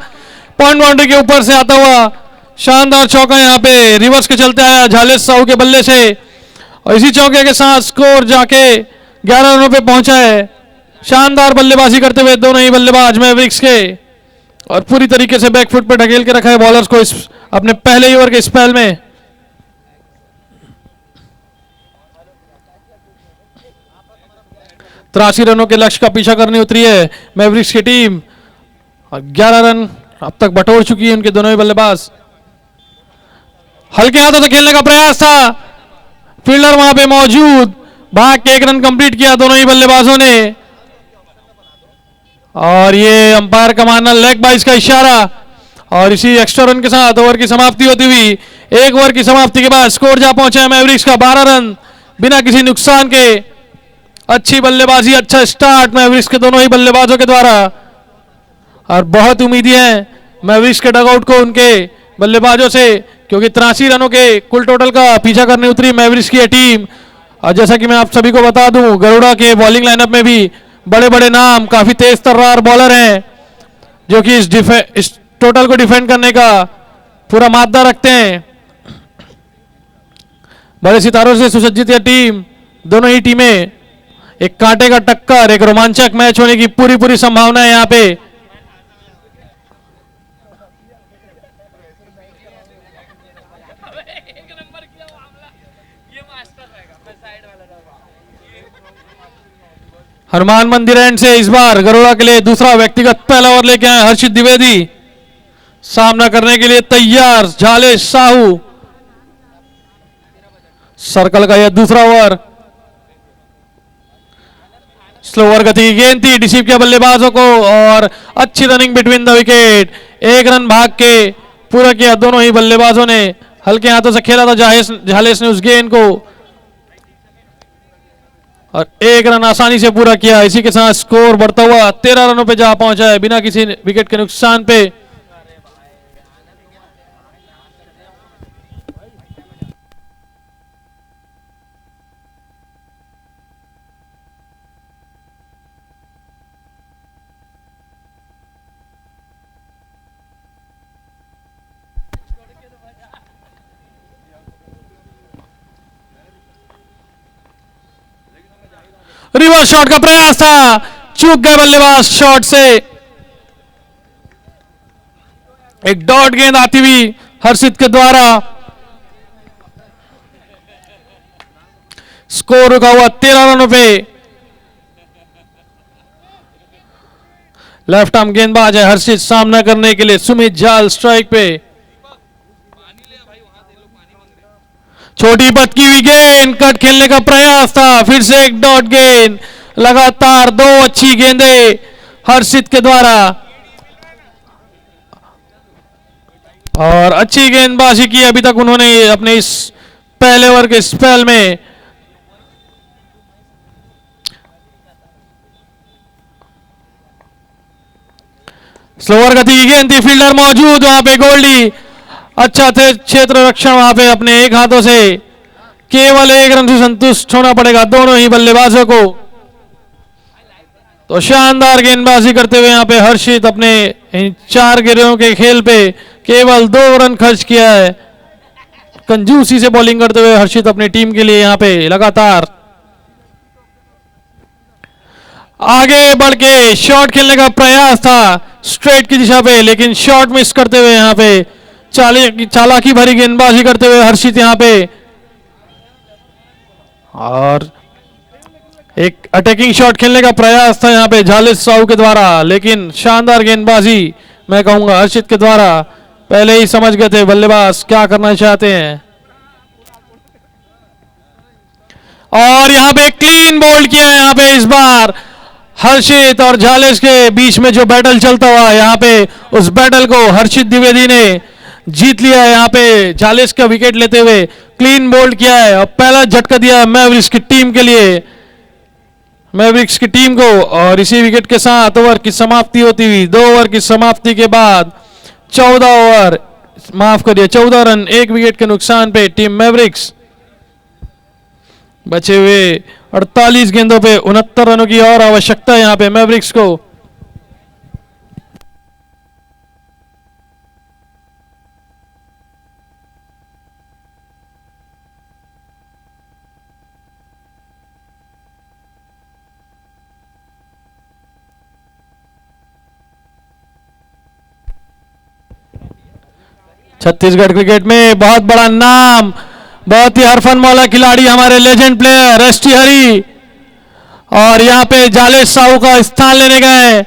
पॉइंट बाउंड्री के ऊपर से आता हुआ शानदार चौका यहाँ पे रिवर्स के चलते आया झालेश साहू के बल्ले से। और इसी चौके के साथ स्कोर जाके 11 रनों पे पहुंचा है। शानदार बल्लेबाजी करते हुए दोनों ही बल्लेबाज मैवरिक्स के और पूरी तरीके से बैकफुट पे ढकेल के रखा है बॉलर्स को अपने पहले ही ओवर के स्पेल में। तिरासी रनों के लक्ष्य का पीछा करने उतरी है मैवरिक्स की टीम और 11 रन अब तक बटोर चुकी है उनके दोनों ही बल्लेबाज। हल्के हाथों से खेलने का प्रयास था, फील्डर वहां पे मौजूद, भाग के 1 रन कंप्लीट किया दोनों ही बल्लेबाजों ने। और ये अंपायर का मानना लेग बाइस का इशारा। और इसी एक्स्ट्रा रन के साथ ओवर की समाप्ति होती हुई, एक ओवर की समाप्ति के बाद स्कोर जा पहुंचा है मैवरिक्स का 12 रन बिना किसी नुकसान के। अच्छी बल्लेबाजी, अच्छा स्टार्ट मैवरिक्स के दोनों ही बल्लेबाजों के द्वारा, और बहुत उम्मीदें हैं मैवरिक्स के डगआउट को उनके बल्लेबाजों से, क्योंकि 83 रनों के कुल टोटल का पीछा करने उतरी मैवरिक्स की टीम। और जैसा कि मैं आप सभी को बता दूं, गरुड़ा के बॉलिंग लाइनअप में भी बड़े बड़े नाम, काफी तेज तर्रार बॉलर हैं जो कि इस टोटल को डिफेंड करने का पूरा मादा रखते हैं। बड़े सितारों से सुसज्जित यह टीम, दोनों ही टीमें, एक कांटे का टक्कर, एक रोमांचक मैच होने की पूरी संभावना है यहां पे। हनुमान मंदिर एंड से इस बार गरुड़ा के लिए दूसरा व्यक्तिगत पहला ओवर लेके आए हर्षित द्विवेदी। सामना करने के लिए तैयार झालेश साहू। सर्कल का यह दूसरा ओवर, स्लोअर गति की गेंद थी, डिसीव किया बल्लेबाजों को और अच्छी रनिंग बिटवीन द विकेट। एक रन भाग के पूरा किया दोनों ही बल्लेबाजों ने, हल्के हाथों से खेला था झालेश ने उस गेंद को और एक रन आसानी से पूरा किया। इसी के साथ स्कोर बढ़ता हुआ 13 रनों पे जा पहुंचा है बिना किसी विकेट के नुकसान पे। रिवर्स शॉट का प्रयास था, चूक गए बल्लेबाज शॉट से। एक डॉट गेंद आती हुई हर्षित के द्वारा। स्कोर रुका हुआ 13 रनों पे। लेफ्ट आर्म गेंदबाज है हर्षित, सामना करने के लिए सुमित जाल स्ट्राइक पे। छोटी पत्की हुई गेंद, कट खेलने का प्रयास था, फिर से एक डॉट गेंद। लगातार दो अच्छी गेंदें हर्षित के द्वारा और अच्छी गेंदबाजी की अभी तक उन्होंने अपने इस पहले ओवर के स्पेल में। स्लोअर गति की गेंद थी, फील्डर मौजूद वहां पे, गोल्डी अच्छा थे क्षेत्र रक्षण वहां पे, अपने एक हाथों से केवल एक रन से संतुष्ट होना पड़ेगा दोनों ही बल्लेबाजों को। तो शानदार गेंदबाजी करते हुए यहां पे हर्षित अपने इन 4 गेंदों के खेल पे केवल 2 रन खर्च किया है। कंजूसी से बॉलिंग करते हुए हर्षित अपनी टीम के लिए यहां पे लगातार आगे बढ़ के शॉट खेलने का प्रयास था स्ट्रेट की दिशा पे, लेकिन शॉट मिस करते हुए यहां पे चालाकी भरी गेंदबाजी करते हुए हर्षित यहां पे, और एक अटैकिंग शॉट खेलने का प्रयास था यहां पे झालेश साहू के द्वारा, लेकिन शानदार गेंदबाजी मैं कहूंगा हर्षित के द्वारा। पहले ही समझ गए थे बल्लेबाज क्या करना चाहते हैं और यहां पे क्लीन बोल्ड किया यहां पे इस बार हर्षित और झालेश के बीच में जो बैटल चलता हुआ यहां पे, उस बैटल को हर्षित द्विवेदी ने जीत लिया है। यहां पे झालेश का विकेट लेते हुए क्लीन बोल्ड किया है और पहला झटका दिया मैवरिक्स की टीम के लिए, मैवरिक्स की टीम को। और इसी विकेट के साथ ओवर की समाप्ति होती हुई 2 ओवर की समाप्ति के बाद 14 रन 1 विकेट के नुकसान पे टीम मैवरिक्स बचे हुए 48 गेंदों पे 69 रनों की और आवश्यकता है यहां पे मैवरिक्स को। छत्तीसगढ़ क्रिकेट में बहुत बड़ा नाम, बहुत ही हरफन मौला खिलाड़ी, हमारे लेजेंड प्लेयर एसटी हरी, और यहां पे झालेश साहू का स्थान लेने गए।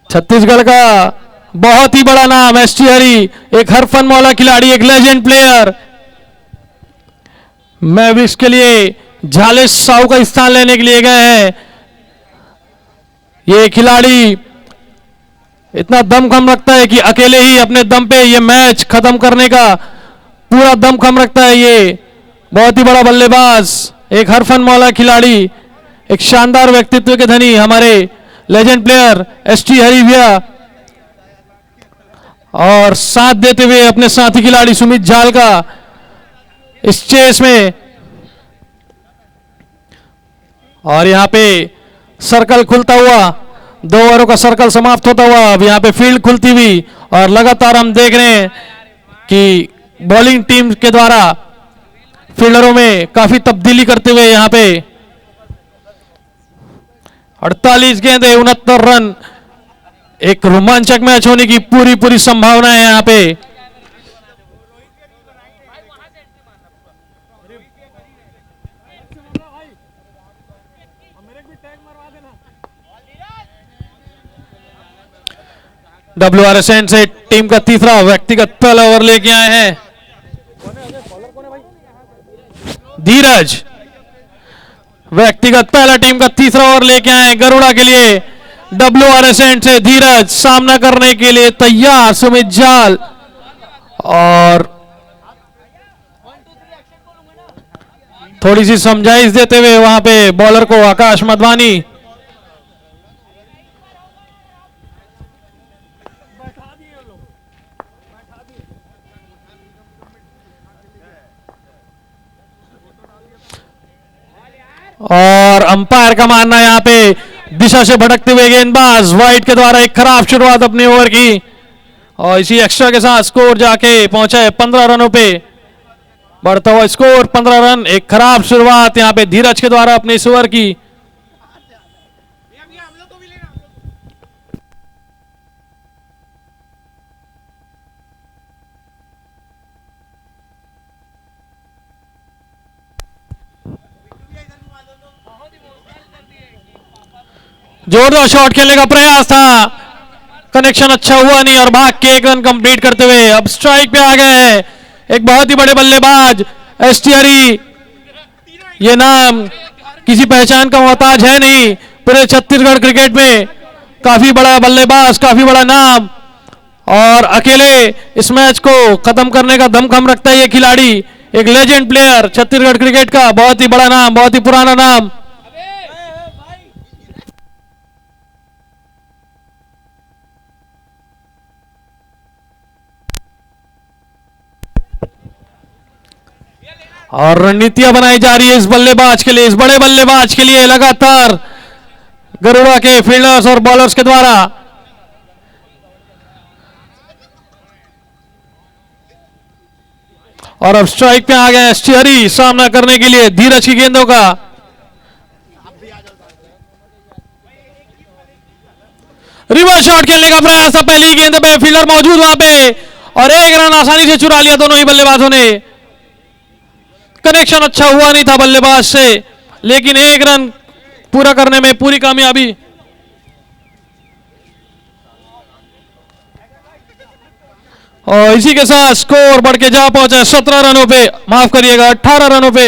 छत्तीसगढ़ का बहुत ही बड़ा नाम एसटी हरी, एक हरफन मौला खिलाड़ी, एक लेजेंड प्लेयर, मैवरिक्स के लिए झालेश साहू का स्थान लेने के लिए गए हैं। ये खिलाड़ी इतना दमखम रखता है कि अकेले ही अपने दम पे ये मैच खत्म करने का पूरा दमखम रखता है। ये बहुत ही बड़ा बल्लेबाज, एक हरफन मौला खिलाड़ी, एक शानदार व्यक्तित्व के धनी हमारे लेजेंड प्लेयर एसटी हरीविया, और साथ देते हुए अपने साथी खिलाड़ी सुमित जाल का इस चेस में। और यहां पे सर्कल खुलता हुआ, 2 ओवरों का सर्कल समाप्त होता हुआ, अब यहां पे फील्ड खुलती हुई, और लगातार हम देख रहे हैं कि बॉलिंग टीम के द्वारा फील्डरों में काफी तब्दीली करते हुए यहां पे 48 गेंदें 69 रन, एक रोमांचक मैच होने की पूरी संभावना है यहां पे। WRSN से टीम का तीसरा व्यक्तिगत पहला ओवर लेके आए हैं धीरज। व्यक्तिगत पहला टीम का तीसरा ओवर लेके आए गरुड़ा के लिए। WRSN से धीरज सामना करने के लिए तैयार सुमित जाल, और थोड़ी सी समझाइश देते हुए वहां पे बॉलर को आकाश मधवानी। और अंपायर का मानना यहां पे दिशा से भटकते हुए गेंदबाज वाइट के द्वारा एक खराब शुरुआत अपने ओवर की, और इसी एक्स्ट्रा के साथ स्कोर जाके पहुंचा है 15 रनों पे। बढ़ता हुआ स्कोर 15 रन, एक खराब शुरुआत यहां पे धीरज के द्वारा अपने इस ओवर की। जोरदार शॉट खेलने का प्रयास था, कनेक्शन अच्छा हुआ नहीं, और भाग के 1 रन कंप्लीट करते हुए अब स्ट्राइक पे आ गए हैं एक बहुत ही बड़े बल्लेबाज एसटी हरी। ये नाम किसी पहचान का मोहताज है नहीं, पूरे छत्तीसगढ़ क्रिकेट में काफी बड़ा बल्लेबाज, काफी बड़ा नाम, और अकेले इस मैच को खत्म करने का दमखम रखता है ये खिलाड़ी। एक लेजेंड प्लेयर छत्तीसगढ़ क्रिकेट का, बहुत ही बड़ा नाम, बहुत ही पुराना नाम। और रणनीतियां बनाई जा रही है इस बल्लेबाज के लिए, इस बड़े बल्लेबाज के लिए लगातार गरुड़ा के फील्डर्स और बॉलर्स के द्वारा। और अब स्ट्राइक पे आ गए एसटी हरी सामना करने के लिए धीरज की गेंदों का। रिवर्स शॉट खेलने का प्रयास था, पहली गेंद पे फील्डर मौजूद वहां पे, और 1 रन आसानी से चुरा लिया दोनों ही बल्लेबाजों ने। कनेक्शन अच्छा हुआ नहीं था बल्लेबाज से, लेकिन 1 रन पूरा करने में पूरी कामयाबी। और इसी के साथ स्कोर बढ़ के जा पहुंचा 17 रनों पे, माफ करिएगा 18 रनों पे।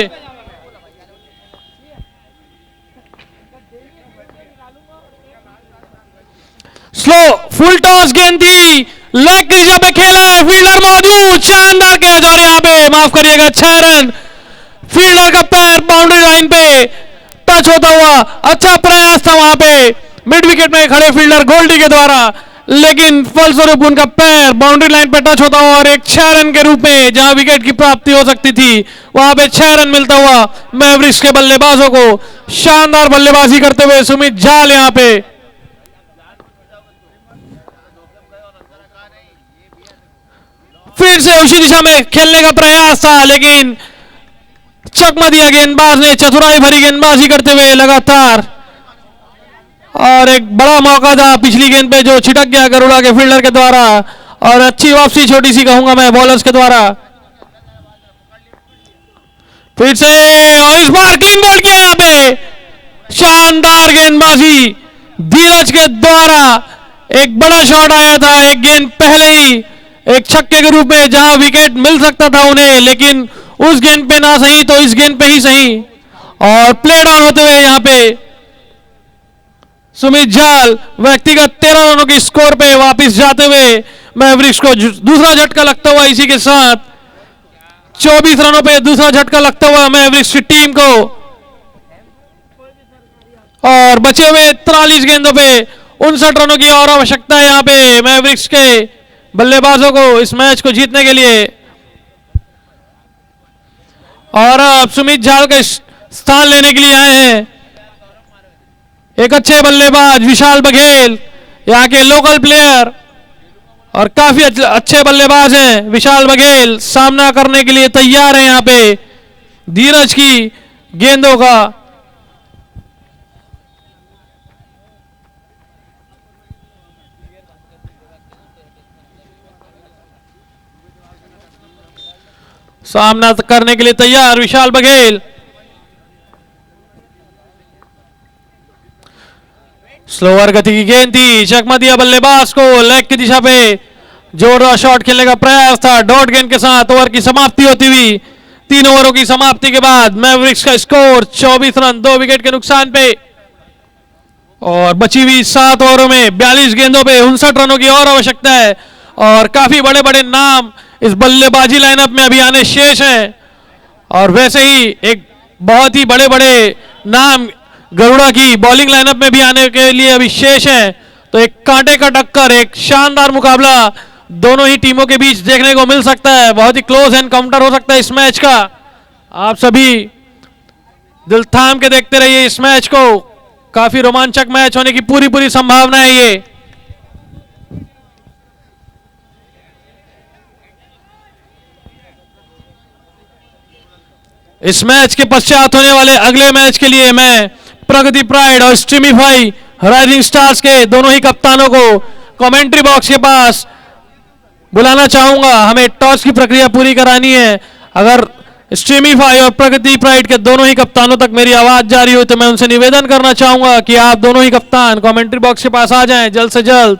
स्लो फुल टॉस गेंद थी, लेग क्रीज पे खेला है, फील्डर मौजूद, शानदार कैच, और यहां पे माफ करिएगा 6 रन। फील्डर का पैर बाउंड्री लाइन पे टच होता हुआ, अच्छा प्रयास था वहां पे मिड विकेट में खड़े फील्डर गोल्डी के द्वारा, लेकिन फलस्वरूप उनका पैर बाउंड्री लाइन पे टच होता हुआ, और एक 6 रन के रूप में जहां विकेट की प्राप्ति हो सकती थी वहां पे 6 रन मिलता हुआ मैवरिक्स के बल्लेबाजों को। शानदार बल्लेबाजी करते हुए सुमित जाल यहां पे। फिर से उसी दिशा में खेलने का प्रयास था, लेकिन चकमा दिया गेंदबाज ने, चतुराई भरी गेंदबाजी करते हुए लगातार। और एक बड़ा मौका था पिछली गेंद पे जो छिटक गया गरुड़ा के फील्डर के द्वारा, और अच्छी वापसी छोटी सी कहूंगा मैं बॉलर्स के द्वारा। फिर से, और इस बार क्लीन बोल्ड किया यहां पे, शानदार गेंदबाजी धीरज के द्वारा। एक बड़ा शॉट आया था एक गेंद पहले ही, एक छक्के के रूप में, जहां विकेट मिल सकता था उन्हें, लेकिन उस गेंद पे ना सही तो इस गेंद पे ही सही। और प्ले डाउन होते हुए यहां पे सुमित जाल व्यक्तिगत 13 रनों के स्कोर पे वापस जाते हुए मैवरिक्स को दूसरा झटका लगता हुआ, इसी के साथ 24 रनों पे दूसरा झटका लगता हुआ मैवरिक्स की टीम को। और बचे हुए 43 गेंदों पे 59 रनों की और आवश्यकता है यहां पे मैवरिक्स के बल्लेबाजों को इस मैच को जीतने के लिए। और अब सुमित जाल का स्थान लेने के लिए आए हैं एक अच्छे बल्लेबाज विशाल बघेल, यहाँ के लोकल प्लेयर और काफी अच्छे बल्लेबाज हैं विशाल बघेल। सामना करने के लिए तैयार हैं यहाँ पे धीरज की गेंदों का। सामना करने के लिए तैयार विशाल बघेल। स्लोअर गति की गेंद थी, चकमा दिया बल्लेबाज को, लेग की दिशा पे जोरदार शॉट खेलने का प्रयास था। डॉट गेंद के साथ ओवर की समाप्ति होती हुई 3 ओवरों की समाप्ति के बाद मैवरिक्स का स्कोर 24 रन 2 विकेट के नुकसान पे। और बची हुई 7 ओवरों में 42 गेंदों पे 59 रनों की और आवश्यकता है। और काफी बड़े बड़े नाम इस बल्लेबाजी लाइनअप में अभी आने शेष हैं। और वैसे ही एक बहुत ही बड़े बड़े नाम गरुड़ा की बॉलिंग लाइनअप में भी आने के लिए अभी शेष है। तो एक कांटे का टक्कर, एक शानदार मुकाबला दोनों ही टीमों के बीच देखने को मिल सकता है। बहुत ही क्लोज एनकाउंटर हो सकता है इस मैच का। आप सभी दिल थाम के देखते रहिए इस मैच को, काफी रोमांचक मैच होने की पूरी संभावना है ये। इस मैच के पश्चात होने वाले अगले मैच के लिए मैं प्रगति प्राइड और स्ट्रीमीफाई राइजिंग स्टार्स के दोनों ही कप्तानों को कमेंट्री बॉक्स के पास बुलाना चाहूंगा। हमें टॉस की प्रक्रिया पूरी करानी है। अगर स्ट्रीमीफाई और प्रगति प्राइड के दोनों ही कप्तानों तक मेरी आवाज जा रही हो तो मैं उनसे निवेदन करना चाहूंगा कि आप दोनों ही कप्तान कमेंट्री बॉक्स के पास आ जाएं जल्द से जल्द।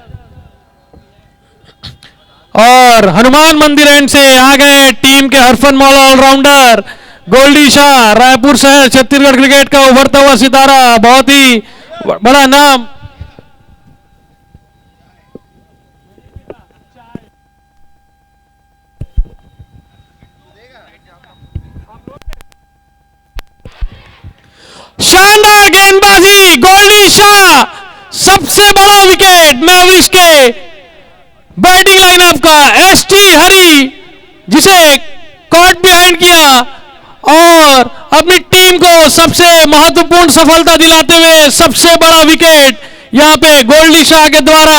और हनुमान मंदिर एंड से आ गए टीम के हरफन मौला ऑलराउंडर गोल्डी शाह, रायपुर शहर छत्तीसगढ़ क्रिकेट का उभरता हुआ सितारा, बहुत ही बड़ा नाम। शानदार गेंदबाजी गोल्डी शाह, सबसे बड़ा विकेट मैवरिक्स के बैटिंग लाइनअप का। एसटी हरी जिसे कॉट बिहाइंड किया और अपनी टीम को सबसे महत्वपूर्ण सफलता दिलाते हुए सबसे बड़ा विकेट यहां पे गोल्डी शाह के द्वारा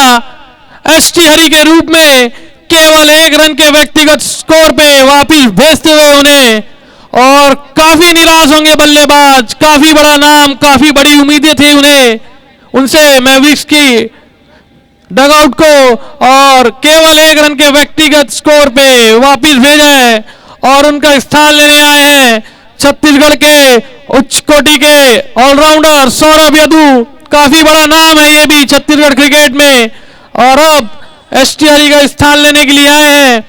एसटी हरी के रूप में केवल 1 रन के व्यक्तिगत स्कोर पे वापिस भेजते हुए उन्हें। और काफी निराश होंगे बल्लेबाज, काफी बड़ा नाम, काफी बड़ी उम्मीदें थी उन्हें उनसे मैवरिक्स की डगआउट को, और केवल 1 रन के व्यक्तिगत स्कोर पे वापिस भेजा है। और उनका स्थान लेने आए हैं छत्तीसगढ़ के उच्च कोटि के ऑलराउंडर सौरभ यदु, काफी बड़ा नाम है ये भी छत्तीसगढ़ क्रिकेट में। और अब एसटी हरी का स्थान लेने के लिए आए हैं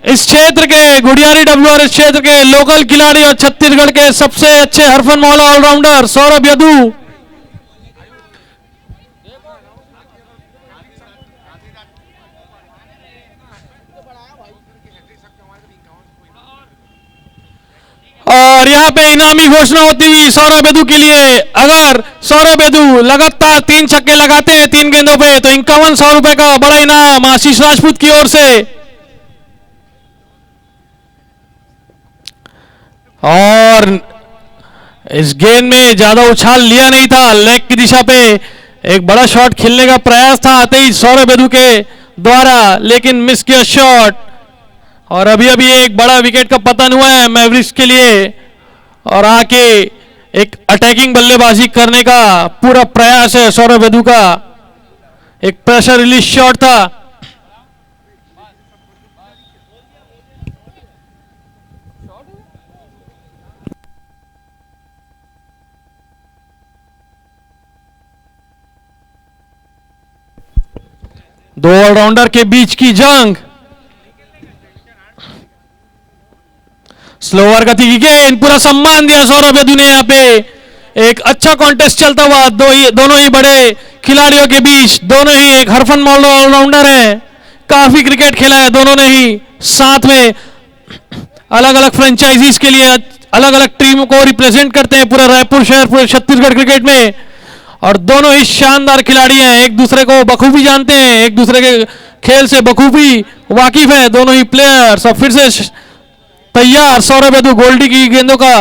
इस क्षेत्र के गुड़ियारी WRS क्षेत्र के लोकल खिलाड़ी और छत्तीसगढ़ के सबसे अच्छे हरफन मौला ऑलराउंडर सौरभ यदु। और यहां पे इनामी घोषणा होती हुई सौरभ यदु के लिए। अगर सौरभ यदु लगातार 3 छक्के लगाते हैं 3 गेंदों पे तो 5100 रुपए का बड़ा इनाम आशीष राजपूत की ओर से। और इस गेंद में ज्यादा उछाल लिया नहीं था, लेग की दिशा पे एक बड़ा शॉट खेलने का प्रयास था आते ही सौरभ यदु के द्वारा, लेकिन मिस किया शॉट। और अभी अभी एक बड़ा विकेट का पतन हुआ है मैवरिक्स के लिए। और आके एक अटैकिंग बल्लेबाजी करने का पूरा प्रयास है सौरभ यदु का, एक प्रेशर रिलीज शॉट था। दो ऑलराउंडर के बीच की जंग, स्लोअर गति की गेंद, पूरा सम्मान दिया सौरभ यदु ने। यहाँ पे एक अच्छा कॉन्टेस्ट चलता हुआ दोनों ही बड़े खिलाड़ियों के बीच। दोनों ही एक हरफन मौल ऑलराउंडर है, काफी क्रिकेट खेला है दोनों ने ही, साथ में अलग अलग फ्रेंचाइजीज के लिए अलग अलग टीमों को रिप्रेजेंट करते हैं पूरे रायपुर शहर, पूरे छत्तीसगढ़ क्रिकेट में। और दोनों ही शानदार खिलाड़ी हैं, एक दूसरे को बखूबी जानते हैं, एक दूसरे के खेल से बखूबी वाकिफ है दोनों ही प्लेयर्स। और फिर से तैयार सौरभ यदु गोल्डी की गेंदों का,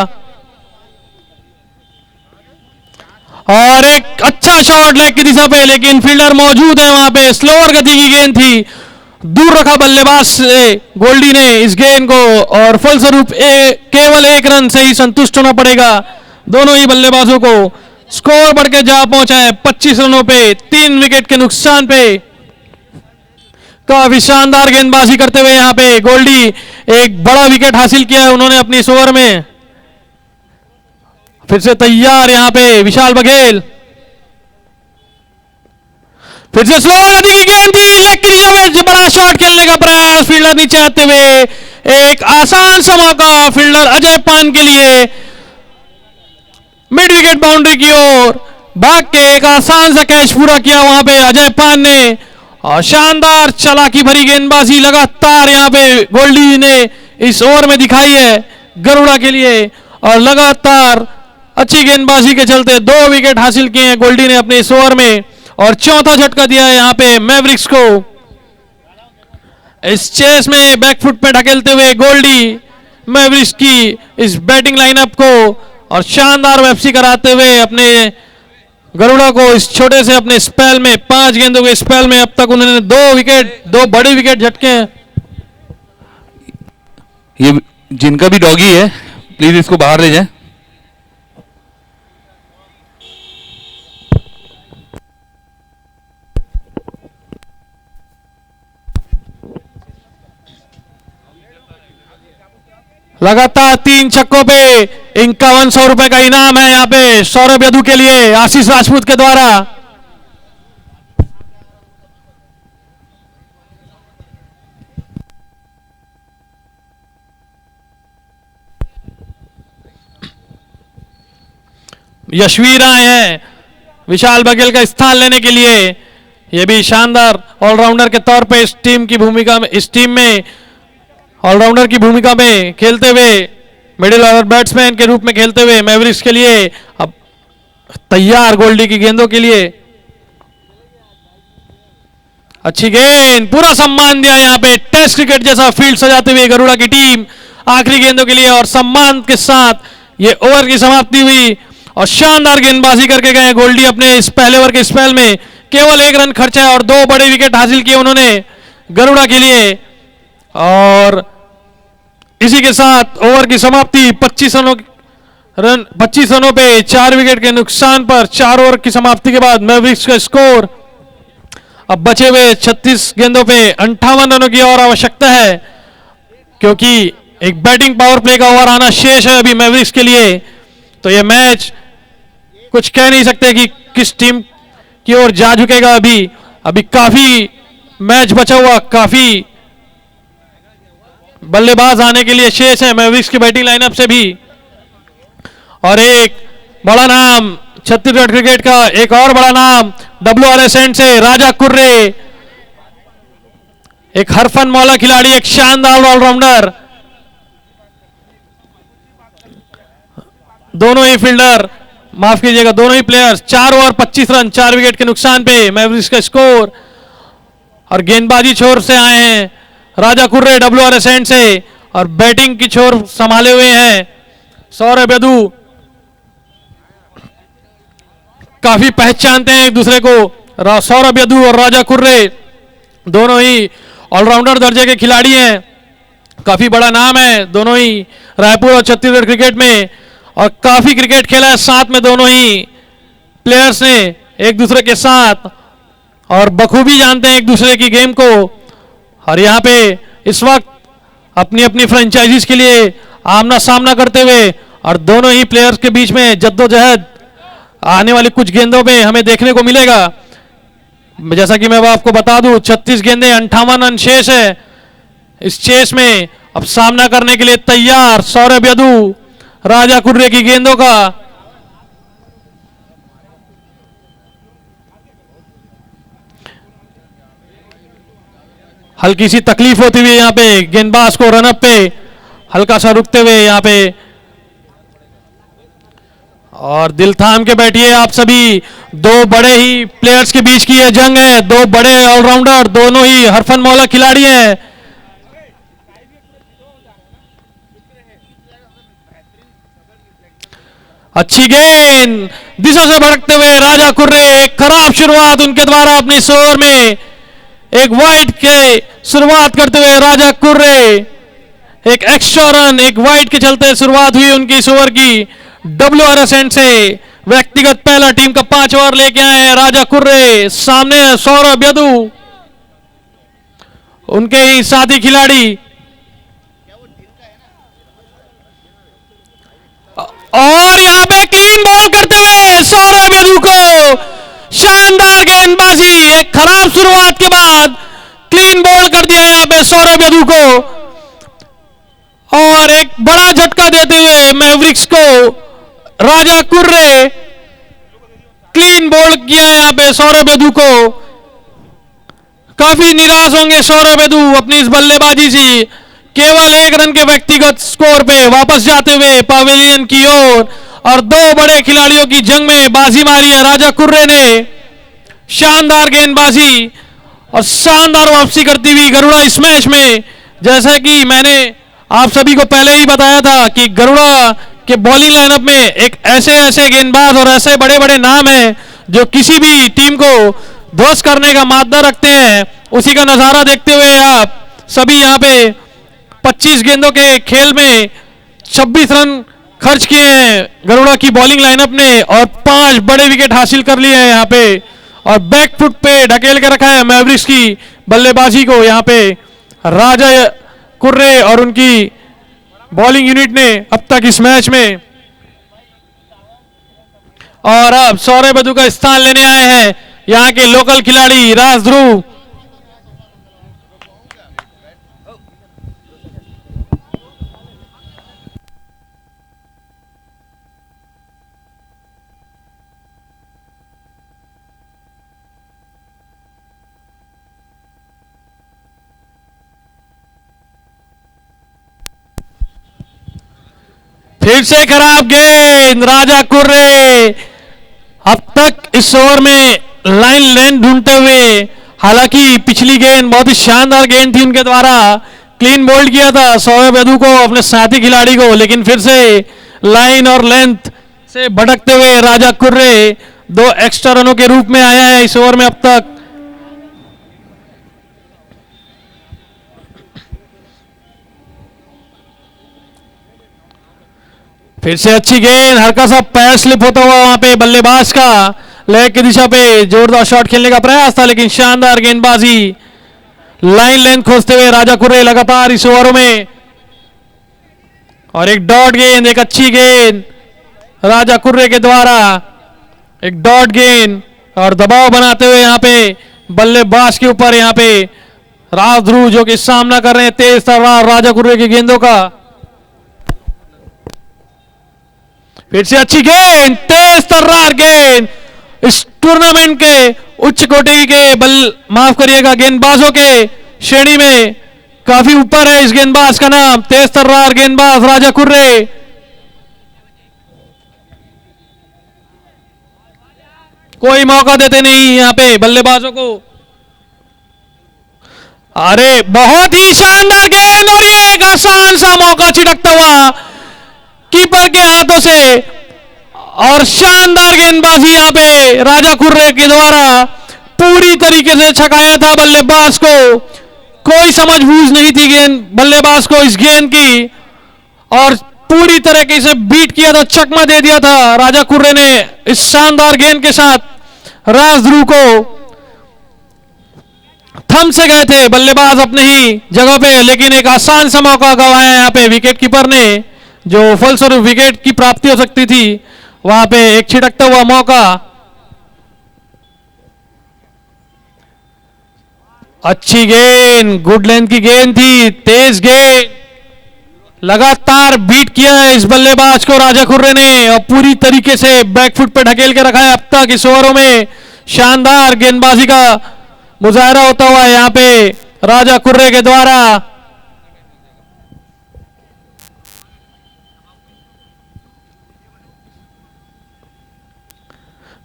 और एक अच्छा शॉट लेग की दिशा पे, लेकिन फील्डर मौजूद है वहां पे, स्लोअर गति की गेंद थी, दूर रखा बल्लेबाज से गोल्डी ने इस गेंद को, और फलस्वरूप केवल एक रन से ही संतुष्ट होना पड़ेगा दोनों ही बल्लेबाजों को। स्कोर बढ़ के जा पहुंचा है 25 रनों पे, 3 विकेट के नुकसान पे। काफी शानदार गेंदबाजी करते हुए यहां पे गोल्डी एक बड़ा विकेट हासिल किया है उन्होंने अपनी इस ओवर में। फिर से तैयार यहां पे विशाल बघेल, फिर से स्लो गति की गेंद थी, लेग की दिशा में बड़ा शॉट खेलने का प्रयास, फील्डर नीचे आते हुए, एक आसान सा मौका फील्डर अजय पान के लिए, मिड विकेट बाउंड्री की ओर भाग के एक आसान सा कैच पूरा किया वहां पे अजय पान ने। और शानदार चालाकी भरी गेंदबाजी लगातार यहां पे गोल्डी ने इस ओवर में दिखाई है गरुड़ा के लिए, और लगातार अच्छी गेंदबाजी के चलते 2 विकेट हासिल किए हैं गोल्डी ने अपने इस ओवर में, और चौथा झटका दिया है यहां पे मैवरिक्स को। इस चेस में बैकफुट पे ढकेलते हुए गोल्डी मैवरिक्स की इस बैटिंग लाइनअप को और शानदार वापसी कराते हुए अपने गरुड़ा को इस छोटे से अपने स्पेल में, 5 गेंदों के स्पेल में अब तक उन्होंने 2 बड़े विकेट झटके हैं। ये जिनका भी डॉगी है प्लीज इसको बाहर ले जाए। लगातार 3 छक्कों पे 5100 रुपए का इनाम है यहां पे सौरभ यदु के लिए आशीष राजपूत के द्वारा। यशवीर आए हैं विशाल बघेल का स्थान लेने के लिए, यह भी शानदार ऑलराउंडर के तौर पे इस टीम की भूमिका में, इस टीम में ऑलराउंडर की भूमिका में खेलते हुए, मिडिल ऑर्डर बैट्समैन के रूप में खेलते हुए मैवरिक्स के लिए अब तैयार गोल्डी की गेंदों के लिए। अच्छी गेंद, पूरा सम्मान दिया यहां पे, टेस्ट क्रिकेट जैसा फील्ड सजाते हुए गरुड़ा की टीम आखिरी गेंदों के लिए, और सम्मान के साथ ये ओवर की समाप्ति हुई। और शानदार गेंदबाजी करके गए गोल्डी अपने इस पहले ओवर के स्पेल में, केवल 1 रन खर्चा है और 2 बड़े विकेट हासिल किए उन्होंने गरुड़ा के लिए। और इसी के साथ ओवर की समाप्ति 25 रनों पे 4 विकेट के नुकसान पर 4 ओवर की समाप्ति के बाद मैवरिक्स का स्कोर अब बचे हुए 36 गेंदों पे 58 रनों की और आवश्यकता है, क्योंकि एक बैटिंग पावर प्ले का ओवर आना शेष है अभी मैवरिक्स के लिए। तो यह मैच कुछ कह नहीं सकते कि किस टीम की ओर जा झुकेगा। अभी काफी मैच बचा हुआ, काफी बल्लेबाज आने के लिए शेष है मैवरिक्स की बैटिंग लाइनअप से भी। और एक बड़ा नाम छत्तीसगढ़ क्रिकेट का, एक और बड़ा नाम WRS एंड से राजा कुर्रे, एक हरफन मौला खिलाड़ी, एक शानदार ऑलराउंडर, दोनों ही फील्डर, माफ कीजिएगा दोनों ही प्लेयर्स, 4 ओवर 25 रन 4 विकेट के नुकसान पे मैवरिक्स का स्कोर। और गेंदबाजी छोर से आए हैं राजा कुर्रे WRS एंड से, और बैटिंग की छोर संभाले हुए हैं सौरभ यदु। काफी पहचानते हैं एक दूसरे को सौरभ यदु और राजा कुर्रे, दोनों ही ऑलराउंडर दर्जे के खिलाड़ी हैं, काफी बड़ा नाम है दोनों ही रायपुर और छत्तीसगढ़ क्रिकेट में, और काफी क्रिकेट खेला है साथ में दोनों ही प्लेयर्स ने एक दूसरे के साथ, और बखूबी जानते हैं एक दूसरे की गेम को। और यहाँ पे इस वक्त अपनी अपनी फ्रेंचाइजीज के लिए आमना सामना करते हुए, और दोनों ही प्लेयर्स के बीच में जद्दोजहद आने वाली कुछ गेंदों में हमें देखने को मिलेगा। जैसा कि मैं आपको बता दूं, 36 गेंदें 58 रन शेष है इस चेस में। अब सामना करने के लिए तैयार सौरभ यदु राजा कुर्रे की गेंदों का, हल्की सी तकलीफ होती हुई यहाँ पे गेंदबाज को रनअप पे हल्का सा रुकते हुए यहाँ पे। और दिल थाम के बैठिए आप सभी, दो बड़े ही प्लेयर्स के बीच की यह जंग है, दो बड़े ऑलराउंडर, दोनों ही हरफन मौला खिलाड़ी हैं। अच्छी गेंद दिशा से भड़कते हुए राजा कुर्रे, एक खराब शुरुआत उनके द्वारा अपनी इस ओवर में, एक वाइड के शुरुआत करते हुए राजा कुर्रे, एक एक्स्ट्रा रन एक वाइड के चलते शुरुआत हुई उनकी इस ओवर की। WRS एंड से व्यक्तिगत पहला टीम का 5 ओवर लेके आए हैं राजा कुर्रे, सामने सौरभ यदु, उनके ही साथी खिलाड़ी। और यहां पे क्लीन बॉल करते हुए सौरभ यदु को शानदार गेंदबाजी, एक खराब शुरुआत के बाद क्लीन बॉल कर दिया यहां पे सौरभ यदु को, और एक बड़ा झटका देते हुए मैवरिक्स को राजा कुर्रे क्लीन बॉल किया यहां पे सौरभ यदु को। काफी निराश होंगे सौरभ यदु अपनी इस बल्लेबाजी से, केवल 1 रन के व्यक्तिगत स्कोर पे वापस जाते हुए पवेलियन की ओर, और 2 बड़े खिलाड़ियों की जंग में बाजी मारी है राजा कुर्रे ने। शानदार गेंदबाजी और शानदार वापसी करती हुई गरुड़ा इस मैच में। जैसा कि मैंने आप सभी को पहले ही बताया था कि गरुड़ा के बॉलिंग लाइनअप में एक ऐसे गेंदबाज और ऐसे बड़े बड़े नाम हैं जो किसी भी टीम को ध्वस्त करने का मादा रखते हैं। उसी का नजारा देखते हुए आप सभी यहाँ पे 25 गेंदों के खेल में 26 रन खर्च किए हैं गरुड़ा की बॉलिंग लाइनअप ने, और 5 बड़े विकेट हासिल कर लिए हैं यहाँ पे, और बैक फुट पे ढकेल के रखा है मैवरिक्स की बल्लेबाजी को यहाँ पे राजा कुर्रे और उनकी बॉलिंग यूनिट ने अब तक इस मैच में। और अब सौरभ यदु का स्थान लेने आए हैं यहाँ के लोकल खिलाड़ी राज ध्रुव। फिर से खराब गेंद राजा कुर्रे, अब तक इस ओवर में लाइन लेंथ ढूंढते हुए, हालांकि पिछली गेंद बहुत ही शानदार गेंद थी उनके द्वारा, क्लीन बोल्ड किया था सौरभ यदु को अपने साथी खिलाड़ी को, लेकिन फिर से लाइन और लेंथ से भटकते हुए राजा कुर्रे 2 एक्स्ट्रा रनों के रूप में आया है इस ओवर में अब तक। फिर से अच्छी गेंद, हल्का सा पैर स्लिप होता हुआ वहां पे बल्लेबाज का लेग की दिशा पे जोरदार शॉट खेलने का प्रयास था, लेकिन शानदार गेंदबाजी, लाइन लेंथ खोजते हुए राजा कुर्रे लगातार इस ओवरों में। और एक डॉट गेंद, एक अच्छी गेंद राजा कुर्रे के द्वारा, एक डॉट गेंद, और दबाव बनाते हुए यहाँ पे बल्लेबाज के ऊपर यहाँ पे राज ध्रुव जो कि सामना कर रहे हैं तेज तर्रार राजा कुर्रे की गेंदों का। फिर से अच्छी गेंद, तेज तर्रार गेंद, इस टूर्नामेंट के उच्च कोटि के माफ करिएगा गेंदबाजों के श्रेणी में काफी ऊपर है इस गेंदबाज का नाम, तेज तर्रार गेंदबाज राजा कुर्रे। कोई मौका देते नहीं यहाँ पे बल्लेबाजों को। अरे बहुत ही शानदार गेंद, और ये एक आसान सा मौका छिटकता हुआ कीपर के हाथों से, और शानदार गेंदबाजी यहां पे राजा कुर्रे के द्वारा पूरी तरीके से छकाया था बल्लेबाज को। कोई समझबूझ नहीं थी गेंद बल्लेबाज को इस गेंद की, और पूरी तरीके से बीट किया था, चकमा दे दिया था राजा कुर्रे ने इस शानदार गेंद के साथ। राज ध्रुव को थम से गए थे बल्लेबाज अपने ही जगह पे, लेकिन एक आसान सा मौका गंवाया यहाँ पे विकेट कीपर ने, जो फलस्वरूप विकेट की प्राप्ति हो सकती थी। वहां पे एक छिटकता हुआ मौका, अच्छी गेंद, गुड लेंथ की गेंद थी, तेज गेंद, लगातार बीट किया है इस बल्लेबाज को राजा कुर्रे ने, और पूरी तरीके से बैकफुट पे ढकेल के रखा है अब तक इस ओवरों में। शानदार गेंदबाजी का मुजाहरा होता हुआ यहाँ पे राजा कुर्रे के द्वारा।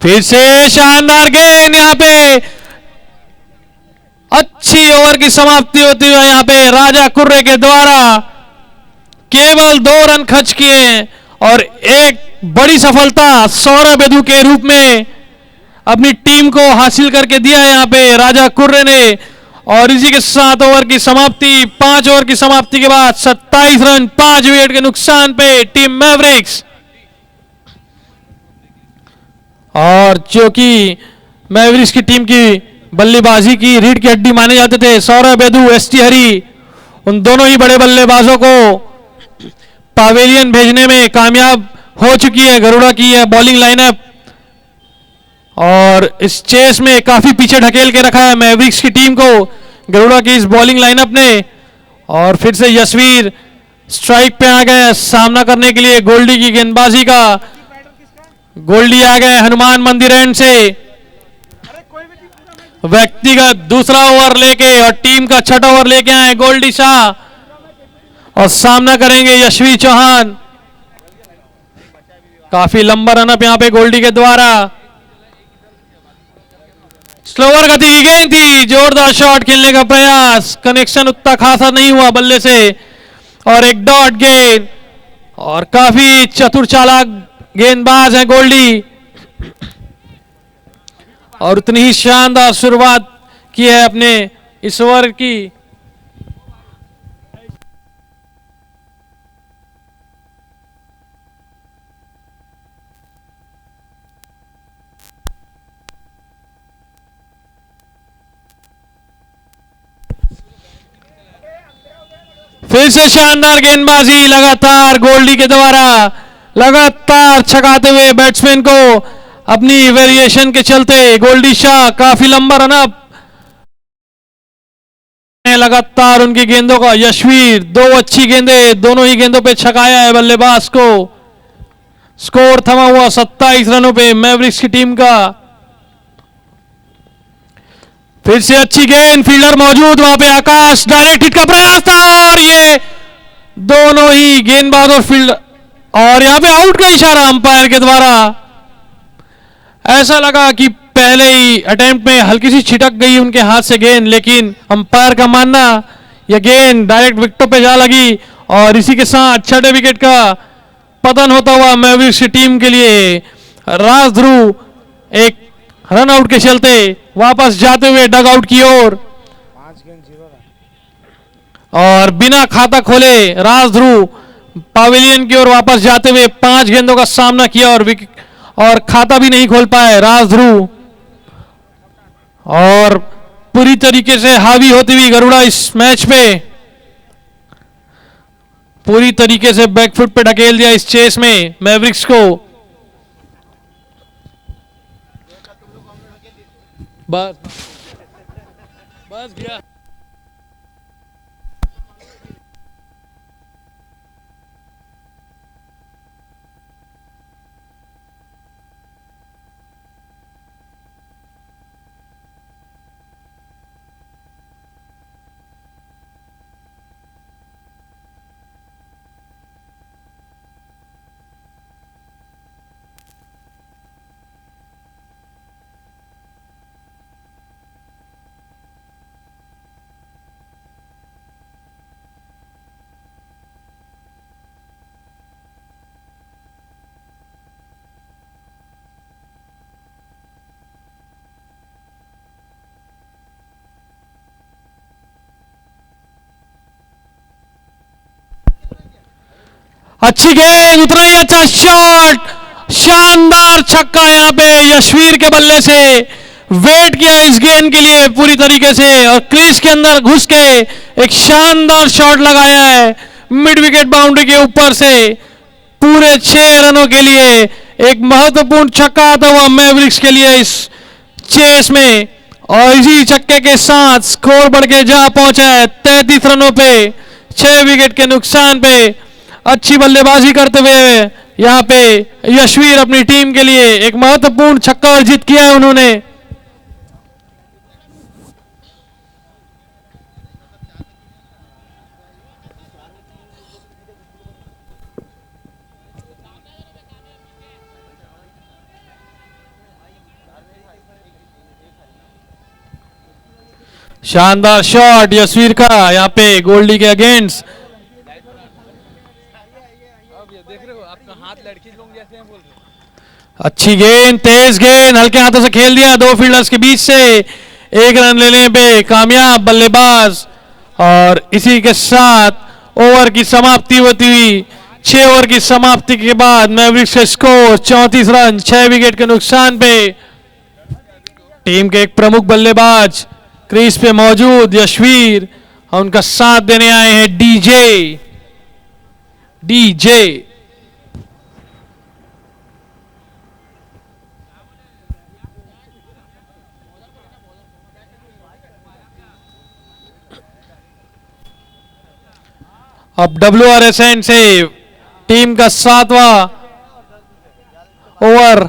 फिर से शानदार गेंद, यहां पे अच्छी ओवर की समाप्ति होती हुई यहां पे राजा कुर्रे के द्वारा केवल 2 रन खर्च किए और एक बड़ी सफलता सौरभ बेदू के रूप में अपनी टीम को हासिल करके दिया है यहां पे राजा कुर्रे ने। और इसी के साथ ओवर की समाप्ति, 5 ओवर की समाप्ति के बाद 27 रन 5 विकेट के नुकसान पे टीम मैवरिक्स। और जो कि मैवरिक्स की टीम की बल्लेबाजी की रीढ़ की हड्डी माने जाते थे सौरभ बेदू, एसटी हरी, उन दोनों ही बड़े बल्लेबाजों को पवेलियन भेजने में कामयाब हो चुकी है गरुड़ा की यह बॉलिंग लाइनअप। और इस चेस में काफी पीछे ढकेल के रखा है मैवरिक्स की टीम को गरुड़ा की इस बॉलिंग लाइनअप ने। और फिर से यशवीर स्ट्राइक पे आ गए सामना करने के लिए गोल्डी की गेंदबाजी का। गोल्डी आ गए हनुमान मंदिर एंड से व्यक्तिगत दूसरा ओवर लेके और टीम का छठा ओवर लेके आए गोल्डी शाह और सामना करेंगे यशवीर चौहान। काफी लंबा रनअप यहां पे गोल्डी के द्वारा। स्लोअर गति की गेंद थी, जोरदार शॉट खेलने का प्रयास, कनेक्शन उतना खासा नहीं हुआ बल्ले से और एक डॉट गेंद। और काफी चतुर चालाक गेंदबाज है गोल्डी और उतनी ही शानदार शुरुआत की है अपने इस ओवर की। फिर से शानदार गेंदबाजी लगातार गोल्डी के द्वारा, लगातार छकाते हुए बैट्समैन को अपनी वेरिएशन के चलते गोल्डी शाह काफी लंबा रनअप। लगातार उनकी गेंदों का यशवीर 2 अच्छी गेंदें, दोनों ही गेंदों पे छकाया है बल्लेबाज को। स्कोर थमा हुआ 27 रनों पे मैवरिक्स की टीम का। फिर से अच्छी गेंद, फील्डर मौजूद वहां पे, आकाश डायरेक्ट हिट का प्रयास था और ये दोनों ही गेंदबाज और फील्डर, और यहां पे आउट का इशारा अंपायर के द्वारा। ऐसा लगा कि पहले ही अटेम्प्ट में हल्की सी छिटक गई उनके हाथ से गेंद, लेकिन अंपायर का मानना यह गेंद डायरेक्ट विकेटों पे जा लगी और इसी के साथ छठे विकेट का पतन होता हुआ मैवरिक्स की टीम के लिए राज ध्रुव एक रन आउट के चलते वापस जाते हुए डग आउट की ओर और बिना खाता खोले राज ध्रुव पवेलियन की ओर वापस जाते हुए 5 गेंदों का सामना किया और खाता भी नहीं खोल पाए राज ध्रुव। और पूरी तरीके से हावी होती हुई गरुड़ा इस मैच पे पूरी तरीके से बैकफुट पे ढकेल दिया इस चेस में मैवरिक्स को। बस गया। अच्छी गेंद, उतना ही अच्छा शॉट, शानदार छक्का यहां पे यशवीर के बल्ले से। वेट किया इस गेंद के लिए पूरी तरीके से और क्रीज के अंदर घुस के एक शानदार शॉट लगाया है मिड विकेट बाउंड्री के ऊपर से। पूरे 6 रनों के लिए एक महत्वपूर्ण छक्का आता हुआ मैवरिक्स के लिए इस चेस में और इसी छक्के के साथ स्कोर बढ़ के जा पहुंचा है 33 रनों पे 6 विकेट के नुकसान पे। अच्छी बल्लेबाजी करते हुए यहां पे यशवीर अपनी टीम के लिए एक महत्वपूर्ण छक्का अर्जित किया है उन्होंने। शानदार शॉट यशवीर का यहाँ पे गोल्डी के अगेंस्ट। अच्छी गेंद, तेज गेंद, हल्के हाथों से खेल दिया दो फील्डर्स के बीच से, एक रन लेने पे कामयाब बल्लेबाज। और इसी के साथ ओवर की समाप्ति होती हुई 6 ओवर की समाप्ति के बाद मैवरिक्स का स्कोर 34 रन 6 विकेट के नुकसान पे। टीम के एक प्रमुख बल्लेबाज क्रीज पे मौजूद यशवीर और उनका साथ देने आए हैं डीजे। अब WRSN से टीम का 7वां ओवर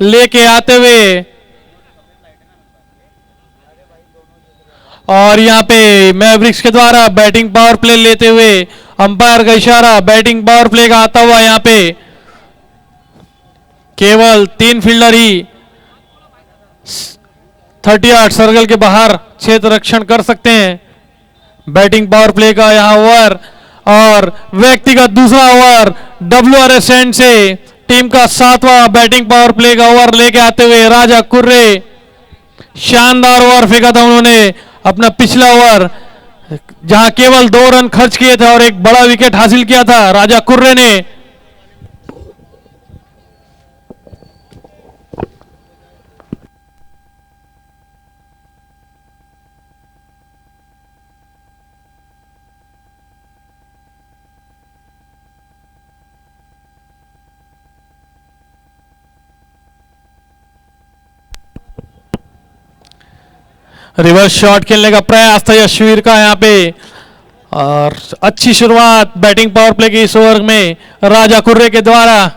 लेके आते हुए और यहां पे मैवरिक्स के द्वारा बैटिंग पावर प्ले लेते हुए अंपायर का इशारा बैटिंग पावर प्ले का आता हुआ, यहां पे केवल 3 फील्डर ही 38 सर्कल के बाहर क्षेत्र रक्षण कर सकते हैं। बैटिंग पावर प्ले का यहां ओवर और व्यक्तिगत दूसरा ओवर WRSN से टीम का 7वां बैटिंग पावर प्ले का ओवर लेके आते हुए राजा कुर्रे। शानदार ओवर फेंका था उन्होंने अपना पिछला ओवर, जहां केवल 2 रन खर्च किए थे और एक बड़ा विकेट हासिल किया था राजा कुर्रे ने। रिवर्स शॉट खेलने का प्रयास था यशवीर का यहाँ पे और अच्छी शुरुआत बैटिंग पावर प्ले की इस ओवर में राजा कुर्रे के द्वारा।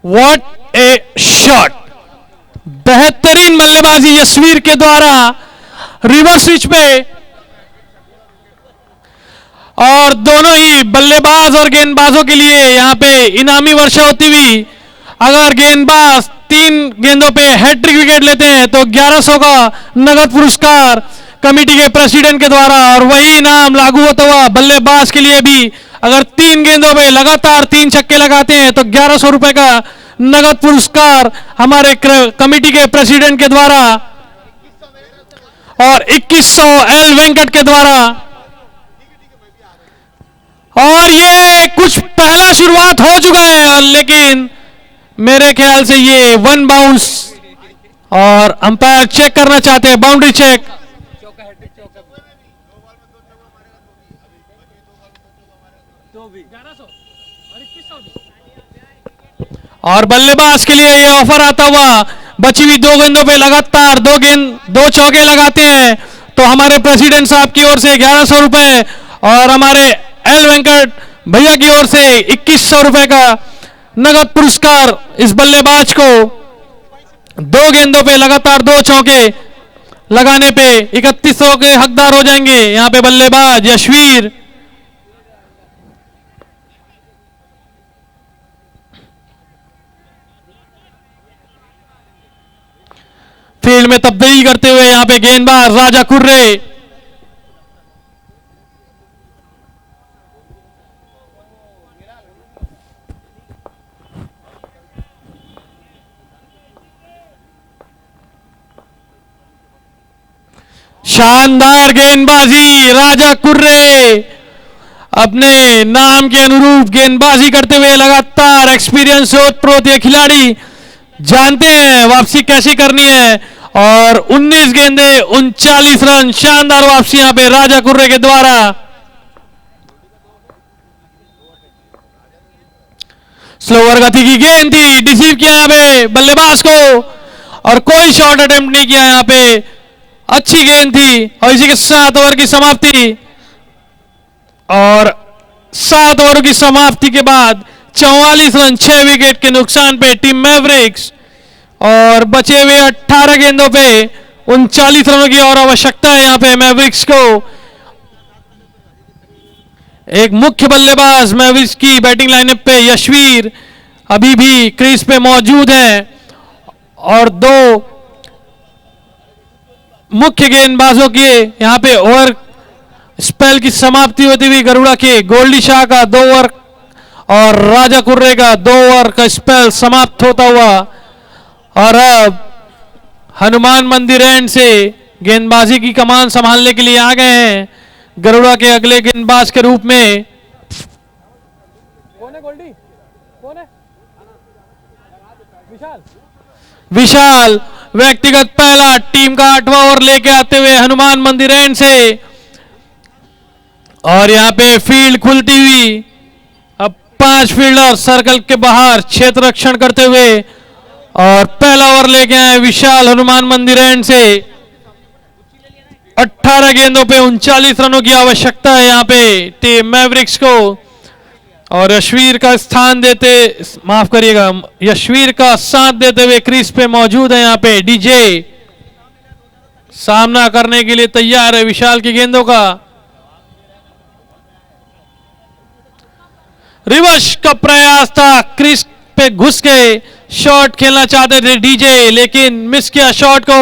व्हाट ए शॉट, बेहतरीन बल्लेबाजी यशवीर के द्वारा रिवर्स स्विच पे। और दोनों ही बल्लेबाज और गेंदबाजों के लिए यहां पे इनामी वर्षा होती हुई। अगर गेंदबाज 3 गेंदों पे हैट्रिक विकेट लेते हैं तो 1100 का नगद पुरस्कार कमेटी के प्रेसिडेंट के द्वारा, और वही इनाम लागू होता हुआ बल्लेबाज के लिए भी। अगर 3 गेंदों पे लगातार 3 छक्के लगाते हैं तो 1100 रुपए का नगद पुरस्कार हमारे कमेटी के प्रेसिडेंट के द्वारा और 2100 एल वेंकट के द्वारा। और ये कुछ पहला शुरुआत हो चुका है, लेकिन मेरे ख्याल से ये 1 बाउंस और अंपायर चेक करना चाहते हैं, बाउंड्री चेक। और बल्लेबाज के लिए ये ऑफर आता हुआ, बची हुई 2 गेंदों पे लगातार 2 चौके लगाते हैं तो हमारे प्रेसिडेंट साहब की ओर से 1100 रुपए और हमारे एल वेंकट भैया की ओर से 2100 रुपए का नगद पुरस्कार इस बल्लेबाज को 2 गेंदों पे लगातार 2 चौके लगाने पे 3100 के हकदार हो जाएंगे यहां पे बल्लेबाज यशवीर। फील्ड में तब्दीली करते हुए यहां पे गेंदबाज राजा कुर्रे। शानदार गेंदबाजी राजा कुर्रे अपने नाम के अनुरूप गेंदबाजी करते हुए लगातार एक्सपीरियंस ओतप्रोत ये खिलाड़ी जानते हैं वापसी कैसी करनी है। और 19 गेंदे 39 रन, शानदार वापसी यहां पे राजा कुर्रे के द्वारा। स्लोअर गति की गेंद थी, डिसीव किया यहाँ पे बल्लेबाज को और कोई शॉट अटेम्प्ट नहीं किया यहाँ पे। अच्छी गेंद थी और इसी के 7 ओवर की समाप्ति। और 7 ओवर की समाप्ति के बाद 44 रन 6 विकेट के नुकसान पे टीम मैवरिक्स और बचे हुए 18 गेंदों पे 39 रनों की और आवश्यकता है यहाँ पे मैवरिक्स को। एक मुख्य बल्लेबाज मैवरिक्स की बैटिंग लाइनअप पे यशवीर अभी भी क्रीज पे मौजूद है और 2 मुख्य गेंदबाजों के यहाँ पे ओवर स्पेल की समाप्ति होती हुई गरुड़ा के गोल्डी शाह का 2 ओवर और राजा कुर्रे का 2 ओवर का स्पेल समाप्त होता हुआ और अब हनुमान मंदिर एंड से गेंदबाजी की कमान संभालने के लिए आ गए हैं गरुड़ा के अगले गेंदबाज के रूप में। कौन है गोल्डी? कौन है? विशाल व्यक्तिगत पहला टीम का 8वां ओवर लेके आते हुए हनुमान मंदिर एंड से और यहां पे फील्ड खुलती हुई। अब 5 फील्डर सर्कल के बाहर क्षेत्र रक्षण करते हुए और पहला ओवर लेके आए विशाल हनुमान मंदिर एंड से। 18 गेंदों पे 39 रनों की आवश्यकता है यहाँ पे टीम मैवरिक्स को और यशवीर का स्थान देते, माफ करिएगा, यशवीर का साथ देते हुए क्रीज पे मौजूद है यहाँ पे डीजे। सामना करने के लिए तैयार है विशाल की गेंदों का। रिवर्स का प्रयास था, क्रीज पे घुस के शॉट खेलना चाहते थे डीजे लेकिन मिस किया शॉट को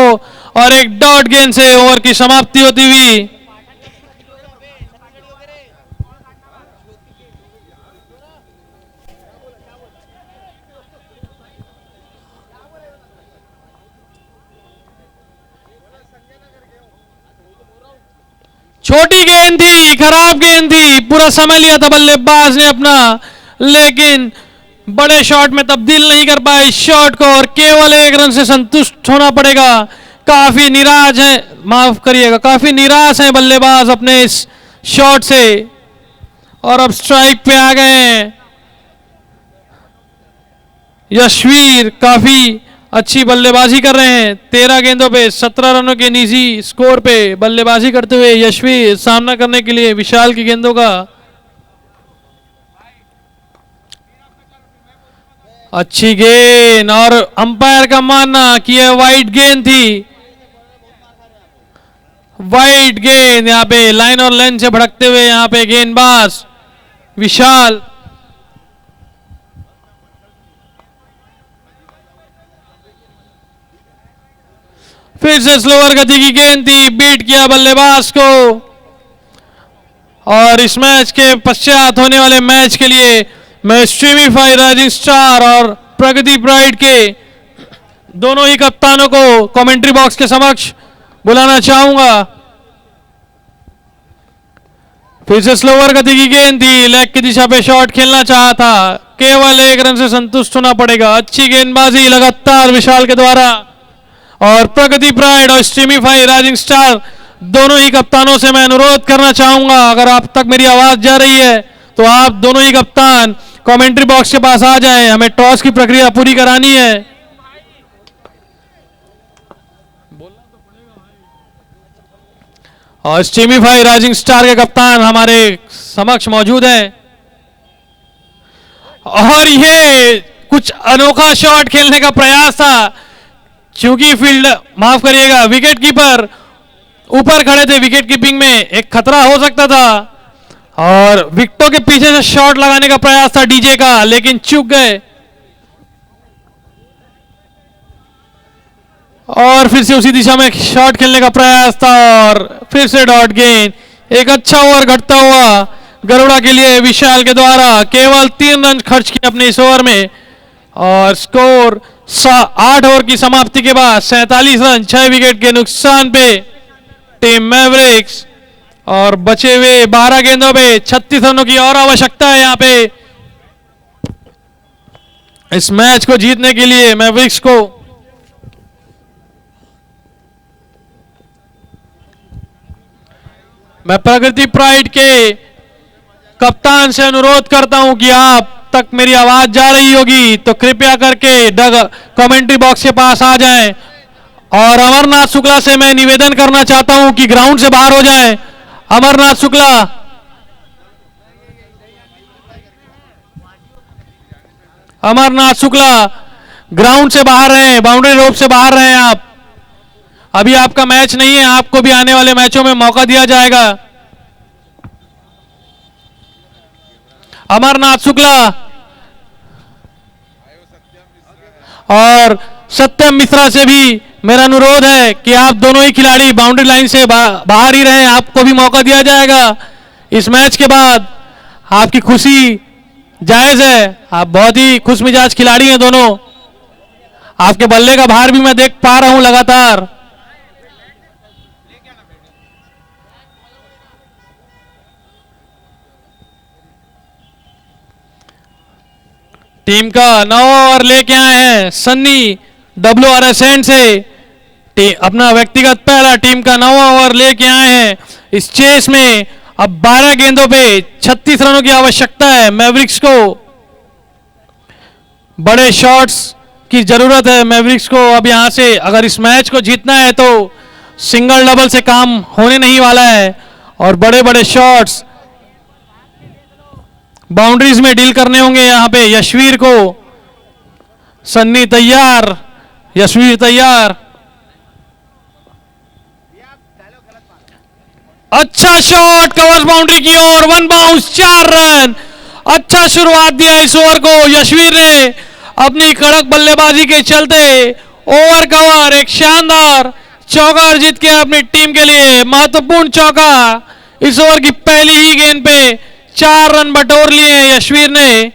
और एक डॉट गेंद से ओवर की समाप्ति होती हुई। छोटी गेंद थी, खराब गेंद थी, पूरा समय लिया था बल्लेबाज ने अपना लेकिन बड़े शॉट में तब्दील नहीं कर पाए इस शॉट को और केवल 1 रन से संतुष्ट होना पड़ेगा। काफी निराश है, माफ करिएगा, काफी निराश है बल्लेबाज अपने इस शॉट से और अब स्ट्राइक पे आ गए हैं यशवीर। काफी अच्छी बल्लेबाजी कर रहे हैं। 13 गेंदों पे 17 रनों के निजी स्कोर पे बल्लेबाजी करते हुए यशवीर सामना करने के लिए विशाल की गेंदों का। अच्छी गेंद और अंपायर का मानना कि यह वाइड गेंद थी। वाइड गेंद यहाँ पे लाइन और लेंथ से भड़कते हुए यहाँ पे गेंदबाज विशाल। फिर से स्लोअर गति की गेंद थी, बीट किया बल्लेबाज को और इस मैच के पश्चात होने वाले मैच के लिए मैं स्ट्रीमीफाई राइजिंग स्टार और प्रगति प्राइड के दोनों ही कप्तानों को कमेंट्री बॉक्स के समक्ष बुलाना चाहूंगा। फिर से स्लोअर गति की गेंद थी, लेग की दिशा पे शॉट खेलना चाहा था, केवल 1 रन से संतुष्ट होना पड़ेगा। अच्छी गेंदबाजी लगातार विशाल के द्वारा और प्रगति प्राइड और स्ट्रीमीफाई राइजिंग स्टार दोनों ही कप्तानों से मैं अनुरोध करना चाहूंगा, अगर आप तक मेरी आवाज जा रही है तो आप दोनों ही कप्तान कमेंट्री बॉक्स के पास आ जाएं। हमें टॉस की प्रक्रिया पूरी करानी है। और स्ट्रीमीफाई राइजिंग स्टार के कप्तान हमारे समक्ष मौजूद हैं और ये कुछ अनोखा शॉट खेलने का प्रयास था क्योंकि फील्ड, माफ करिएगा, विकेट कीपर ऊपर खड़े थे। विकेट कीपिंग में एक खतरा हो सकता था और विकेटों के पीछे से शॉट लगाने का प्रयास था डीजे का, लेकिन चूक गए और फिर से उसी दिशा में शॉट खेलने का प्रयास था और फिर से डॉट गेंद। एक अच्छा ओवर घटता हुआ गरुड़ा के लिए विशाल के द्वारा। केवल 3 रन खर्च किए अपने इस ओवर में और स्कोर 8 ओवर की समाप्ति के बाद 47 रन 6 विकेट के नुकसान पे टीम मैवरिक्स और बचे हुए 12 गेंदों पे 36 रनों की और आवश्यकता है यहाँ पे इस मैच को जीतने के लिए मैवरिक्स को। मैं प्रगति प्राइड के कप्तान से अनुरोध करता हूं कि आप तक मेरी आवाज जा रही होगी तो कृपया करके कमेंट्री बॉक्स के पास आ जाएं। और अमरनाथ शुक्ला से मैं निवेदन करना चाहता हूं कि ग्राउंड से बाहर हो जाएं। अमरनाथ शुक्ला, अमरनाथ शुक्ला ग्राउंड से बाहर रहें, बाउंड्री रोप से बाहर रहें। आप अभी आपका मैच नहीं है, आपको भी आने वाले मैचों में मौका दिया जाएगा। अमरनाथ शुक्ला और सत्यम मिश्रा से भी मेरा अनुरोध है कि आप दोनों ही खिलाड़ी बाउंड्री लाइन से बाहर ही रहें, आपको भी मौका दिया जाएगा। इस मैच के बाद आपकी खुशी जायज है, आप बहुत ही खुश मिजाज खिलाड़ी हैं दोनों। आपके बल्ले का भार भी मैं देख पा रहा हूं लगातार। टीम का 9 ओवर लेके आए हैं सन्नी WRSN से अपना व्यक्तिगत पहला टीम का 9वां ओवर लेके आए हैं। इस चेस में अब 12 गेंदों पे 36 रनों की आवश्यकता है। मैवरिक्स को बड़े शॉट्स की जरूरत है। मैवरिक्स को अब यहां से अगर इस मैच को जीतना है तो सिंगल डबल से काम होने नहीं वाला है और बड़े बड़े शॉट्स बाउंड्रीज में डील करने होंगे। यहां पे यशवीर को, सन्नी तैयार, यशवीर तैयार। अच्छा शॉट कवर्स बाउंड्री की ओर, 1 बाउंस, 4 रन। अच्छा शुरुआत दिया इस ओवर को यशवीर ने अपनी कड़क बल्लेबाजी के चलते। ओवर कवर, एक शानदार चौका अर्जित किया अपनी टीम के लिए। महत्वपूर्ण चौका इस ओवर की पहली ही गेंद पे 4 रन बटोर लिए यशवीर ने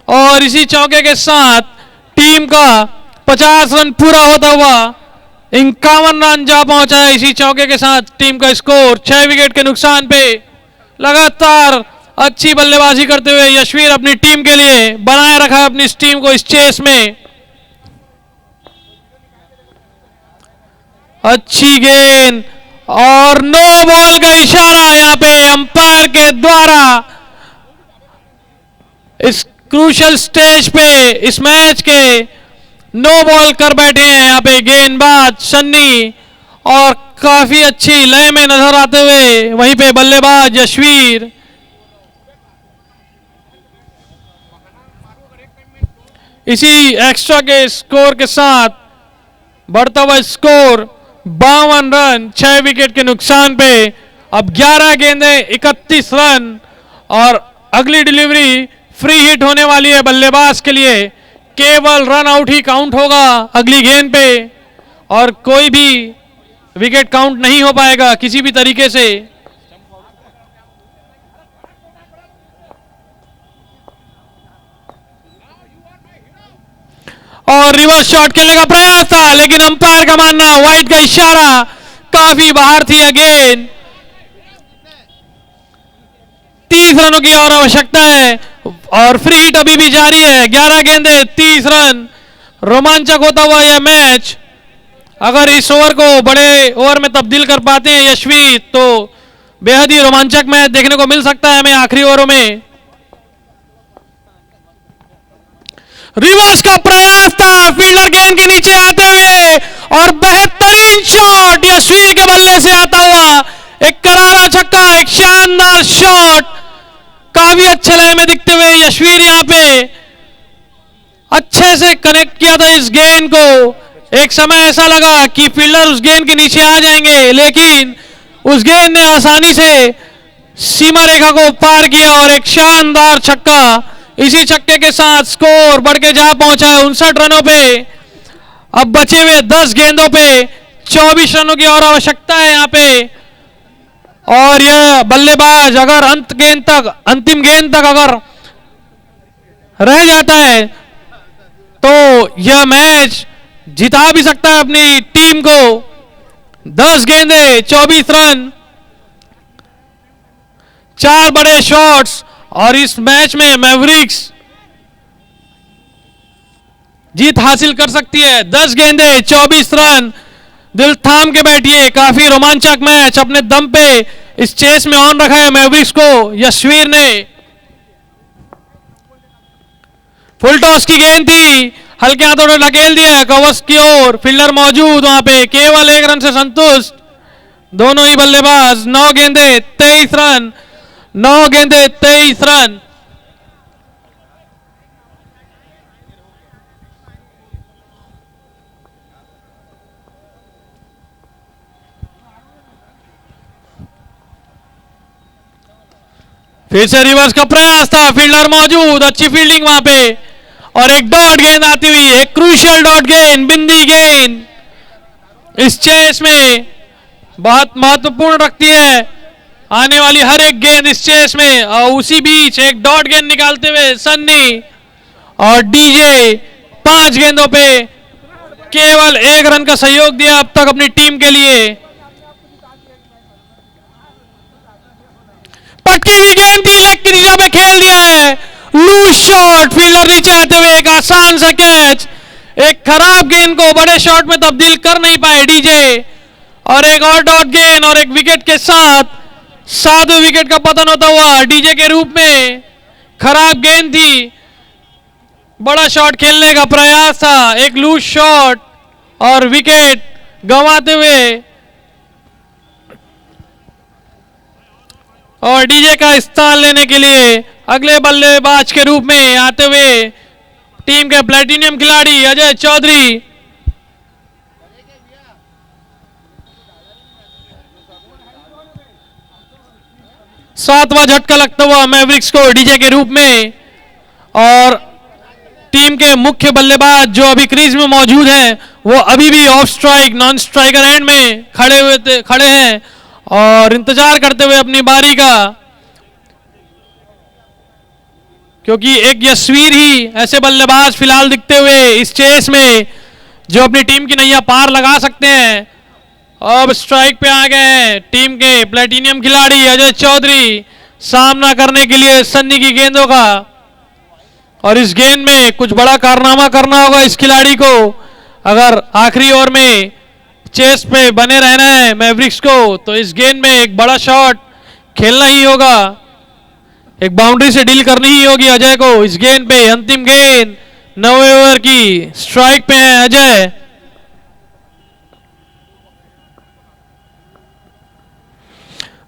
और इसी चौके के साथ टीम का 50 रन पूरा होता हुआ 51 रन जा पहुंचा है। इसी चौके के साथ टीम का स्कोर 6 विकेट के नुकसान पे। लगातार अच्छी बल्लेबाजी करते हुए यशवीर अपनी टीम के लिए बनाए रखा है अपनी इस टीम को इस चेस में। अच्छी गेंद और नो बॉल का इशारा यहां पे अंपायर के द्वारा। इस क्रूशल स्टेज पे इस मैच के नो बॉल कर बैठे हैं यहां पे गेंदबाज सन्नी और काफी अच्छी लय में नजर आते हुए वहीं पे बल्लेबाज यशवीर। इसी एक्स्ट्रा के स्कोर के साथ बढ़ता हुआ स्कोर 52 रन 6 विकेट के नुकसान पे। अब 11 गेंदें 31 रन और अगली डिलीवरी फ्री हिट होने वाली है बल्लेबाज के लिए। केवल रन आउट ही काउंट होगा अगली गेंद पे और कोई भी विकेट काउंट नहीं हो पाएगा किसी भी तरीके से। और रिवर्स शॉट खेलने का प्रयास था लेकिन अंपायर का मानना वाइड का इशारा काफी बाहर थी। अगेन 30 रनों की और आवश्यकता है और फ्री हिट अभी भी जारी है। 11 गेंदें 30 रन। रोमांचक होता हुआ यह मैच। अगर इस ओवर को बड़े ओवर में तब्दील कर पाते हैं यशवीर तो बेहद ही रोमांचक मैच देखने को मिल सकता है हमें आखिरी ओवरों में। रिवर्स का प्रयास था फील्डर गेंद के नीचे आते हुए और बेहतरीन शॉट यशवीर के बल्ले से आता हुआ। एक करारा छक्का, एक शानदार शॉट काफी अच्छे लय में दिखते हुए यशवीर यहां पे अच्छे से कनेक्ट किया था इस गेंद को। एक समय ऐसा लगा कि फील्डर उस गेंद के नीचे आ जाएंगे लेकिन उस गेंद ने आसानी से सीमा रेखा को पार किया और एक शानदार छक्का। इसी छक्के के साथ स्कोर बढ़ के जा पहुंचा है 59 रनों पे। अब बचे हुए 10 गेंदों पे 24 रनों की और आवश्यकता है यहां पे और यह बल्लेबाज अगर अंतिम गेंद तक अगर रह जाता है तो यह मैच जिता भी सकता है अपनी टीम को। 10 गेंदें 24 रन, 4 बड़े शॉट्स और इस मैच में मैवरिक्स जीत हासिल कर सकती है। 10 गेंदें 24 रन। दिल थाम के बैठिए, काफी रोमांचक मैच अपने दम पे इस चेस में ऑन रखा है मैवरिक्स को यशवीर ने। फुल टॉस की गेंद थी, हल्के हाथों ने ढकेल दिया कवर्स की ओर, फील्डर मौजूद वहां पे, केवल 1 रन से संतुष्ट दोनों ही बल्लेबाज। 9 गेंदे 23 रन, 9 गेंदे 23 रन। फिर से रिवर्स का प्रयास था, फील्डर मौजूद, अच्छी फील्डिंग वहां पे, और एक डॉट गेंद आती हुई, एक क्रूशियल डॉट गेंद, बिंदी गेंद इस चेस में बहुत महत्वपूर्ण रखती है आने वाली हर एक गेंद इस चेस में। और उसी बीच एक डॉट गेंद निकालते हुए सन्नी और डीजे 5 गेंदों पे केवल 1 रन का सहयोग दिया अब तक अपनी टीम के लिए। पटकी की गेंद थी, लेग की दिशा में खेल दिया है, लूज शॉट, फील्डर नीचे आते हुए एक आसान सा कैच, एक खराब गेंद को बड़े शॉट में तब्दील कर नहीं पाए डीजे, और एक और डॉट गेंद और एक विकेट के साथ 7वें विकेट का पतन होता हुआ डीजे के रूप में। खराब गेंद थी, बड़ा शॉट खेलने का प्रयास था, एक लूज शॉट और विकेट गंवाते हुए, और डीजे का स्थान लेने के लिए अगले बल्लेबाज के रूप में आते हुए टीम के प्लेटिनियम खिलाड़ी अजय चौधरी। सातवां झटका लगता हुआ मैवरिक्स को डीजे के रूप में, और टीम के मुख्य बल्लेबाज जो अभी क्रीज में मौजूद हैं वो अभी भी of strike non striker end में खड़े हैं और इंतजार करते हुए अपनी बारी का, क्योंकि एक यशवीर ही ऐसे बल्लेबाज फिलहाल दिखते हुए इस चेस में जो अपनी टीम की नैया पार लगा सकते हैं। अब स्ट्राइक पे आ गए हैं टीम के प्लेटिनियम खिलाड़ी अजय चौधरी, सामना करने के लिए सन्नी की गेंदों का, और इस गेंद में कुछ बड़ा कारनामा करना होगा इस खिलाड़ी को अगर आखिरी ओवर में चेस पे बने रहना है मैवरिक्स को। तो इस गेंद में एक बड़ा शॉट खेलना ही होगा, एक बाउंड्री से डील करनी ही होगी अजय को इस गेंद पे। अंतिम गेंद 9वें ओवर की, स्ट्राइक पे है अजय।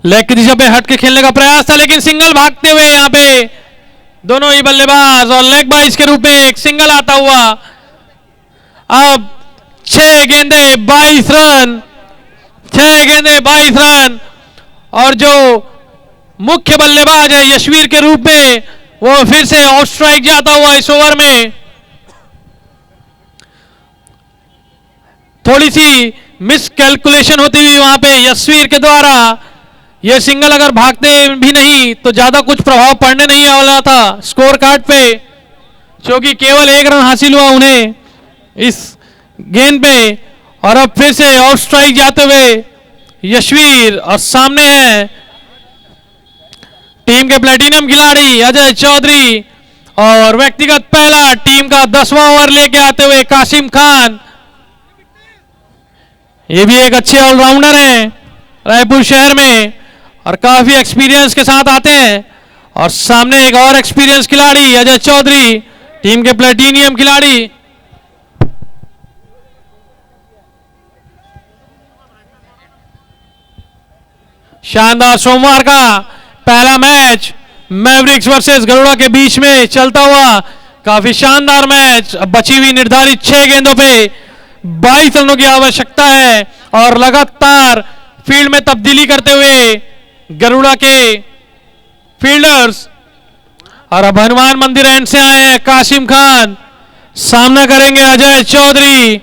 लेग की दिशा पे हट के खेलने का प्रयास था, लेकिन सिंगल भागते हुए यहां पे दोनों ही बल्लेबाज, और लेग बाइज के रूप में एक सिंगल आता हुआ। अब 6 गेंदे 22 रन, 6 गेंदे 22 रन, और जो मुख्य बल्लेबाज है यशवीर के रूप में वो फिर से ऑफ स्ट्राइक जाता हुआ इस ओवर में। थोड़ी सी मिस कैलकुलेशन होती हुई वहां पे यशवीर के द्वारा, ये सिंगल अगर भागते भी नहीं तो ज्यादा कुछ प्रभाव पड़ने नहीं वाला था स्कोर कार्ड पे, क्योंकि केवल 1 रन हासिल हुआ उन्हें इस गेंद पे। और अब फिर से ऑफ स्ट्राइक जाते हुए यशवीर, और सामने है टीम के प्लेटिनियम खिलाड़ी अजय चौधरी, और व्यक्तिगत पहला टीम का 10वां ओवर लेके आते हुए कासिम खान। ये भी एक अच्छे ऑलराउंडर हैं रायपुर शहर में और काफी एक्सपीरियंस के साथ आते हैं। और सामने एक और एक्सपीरियंस खिलाड़ी अजय चौधरी, टीम के प्लेटिनियम खिलाड़ी। शानदार सोमवार का पहला मैच मैवरिक्स वर्सेस गरुड़ा के बीच में चलता हुआ काफी शानदार मैच। अब बची हुई निर्धारित 6 गेंदों पे 22 रनों की आवश्यकता है, और लगातार फील्ड में तब्दीली करते हुए गरुड़ा के फील्डर्स। और अब हनुमान मंदिर एंड से आए हैं कासिम खान, सामना करेंगे अजय चौधरी।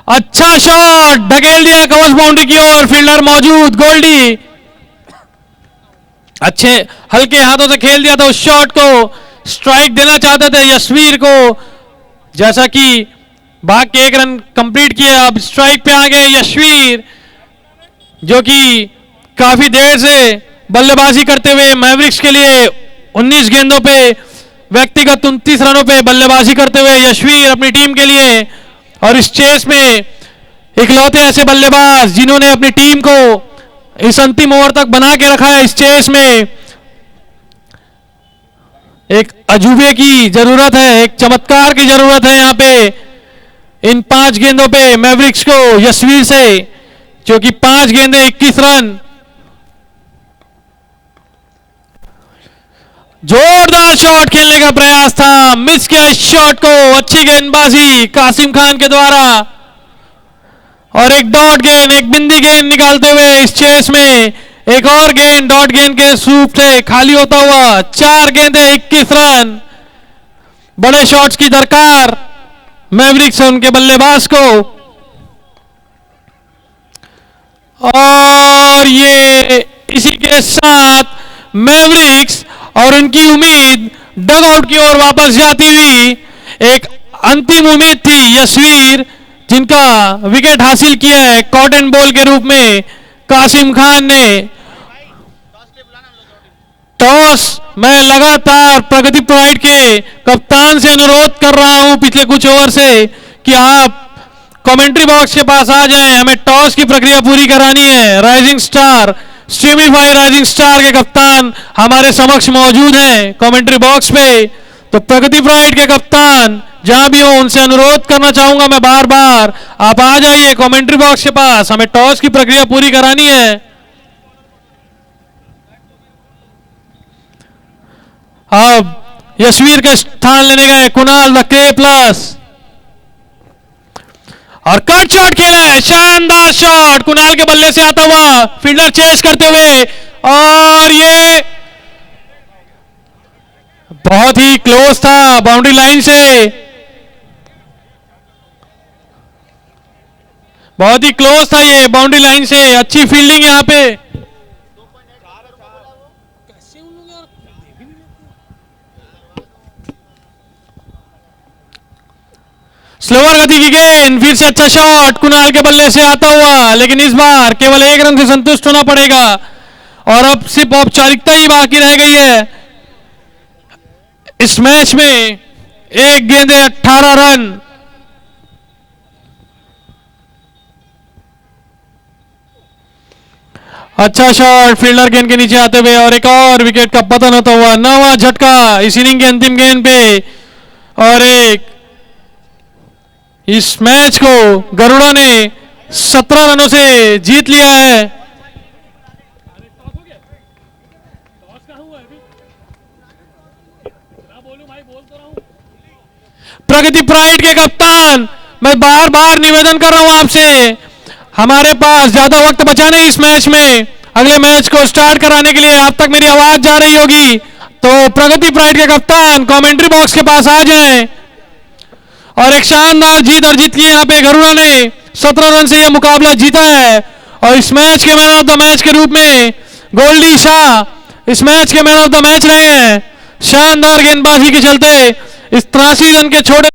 अच्छा शॉट, ढकेल दिया कवच बाउंड्री की ओर, फील्डर मौजूद गोल्डी अच्छे हल्के हाथों से खेल दिया था उस शॉट को। स्ट्राइक देना चाहते थे यशवीर को, जैसा कि भाग के 1 रन कंप्लीट किया। अब स्ट्राइक पे आ गए यशवीर, जो कि काफी देर से बल्लेबाजी करते हुए मैवरिक्स के लिए 19 गेंदों पे व्यक्तिगत 29 रनों पे बल्लेबाजी करते हुए यशवीर अपनी टीम के लिए। और इस चेस में इकलौते ऐसे बल्लेबाज जिन्होंने अपनी टीम को इस अंतिम ओवर तक बना के रखा है इस चेस में, एक अजूबे की जरूरत है, एक चमत्कार की जरूरत है यहाँ पे इन 5 गेंदों पे मैवरिक्स को यशवीर से, जो कि 5 गेंदे 21 रन। जोरदार शॉट खेलने का प्रयास था, मिस किया इस शॉट को। अच्छी गेंदबाजी कासिम खान के द्वारा और एक डॉट गेंद, एक बिंदी गेंद निकालते हुए इस चेस में एक और गेंद डॉट गेंद के सूप से खाली होता हुआ। 4 गेंदे 21 रन। बड़े शॉट्स की दरकार मैवरिक्स उनके बल्लेबाज को, और ये इसी के साथ मैवरिक्स और उनकी उम्मीद डग आउट की ओर वापस जाती हुई। एक अंतिम उम्मीद थी यशवीर, जिनका विकेट हासिल किया है कॉटन बॉल के रूप में कासिम खान ने। टॉस मैं लगातार प्रगति प्राइड के कप्तान से अनुरोध कर रहा हूं पिछले कुछ ओवर से कि आप कमेंट्री बॉक्स के पास आ जाएं, हमें टॉस की प्रक्रिया पूरी करानी है। राइजिंग स्टार स्ट्रीमिफाई राइजिंग स्टार के कप्तान हमारे समक्ष मौजूद हैं कमेंट्री बॉक्स पे। तो प्रगति प्राइड के कप्तान जहां भी हो, उनसे अनुरोध करना चाहूंगा मैं बार बार, आप आ जाइए कमेंट्री बॉक्स के पास, हमें टॉस की प्रक्रिया पूरी करानी है। अब यशवीर का स्थान लेने गए कुणाल द के प्लस, और कट शॉट खेला है, शानदार शॉट कुणाल के बल्ले से आता हुआ, फील्डर चेस करते हुए, और ये बहुत ही क्लोज था बाउंड्री लाइन से, बहुत ही क्लोज था ये बाउंड्री लाइन से। अच्छी फील्डिंग यहां पे। स्लोअर गति की गेंद, फिर से अच्छा शॉट कुणाल के बल्ले से आता हुआ, लेकिन इस बार केवल 1 रन से संतुष्ट होना पड़ेगा और अब सिर्फ औपचारिकता ही बाकी रह गई है इस मैच में। 1 गेंदे 18 रन। अच्छा शॉट फील्डर गेंद के नीचे आते हुए, और एक और विकेट का पतन होता हुआ। 9वां झटका इस इनिंग के अंतिम गेंद पे, और एक इस मैच को गरुड़ा ने 17 रनों से जीत लिया है। प्रगति प्राइड के कप्तान, मैं बार बार निवेदन कर रहा हूं आपसे, हमारे पास ज्यादा वक्त बचा नहीं इस मैच में। अगले मैच को स्टार्ट कराने के लिए आप तक मेरी आवाज जा रही होगी, तो प्रगति प्राइड के कप्तान कमेंट्री बॉक्स के पास आ जाएं। और एक शानदार जीत अर्जित की यहाँ पे गरुड़ा ने 17 रन से यह मुकाबला जीता है, और इस मैच के मैन ऑफ द मैच के रूप में गोल्डी शाह इस मैच के मैन ऑफ द मैच रहे हैं। शानदार गेंदबाजी के चलते इस 83 रन के छोटे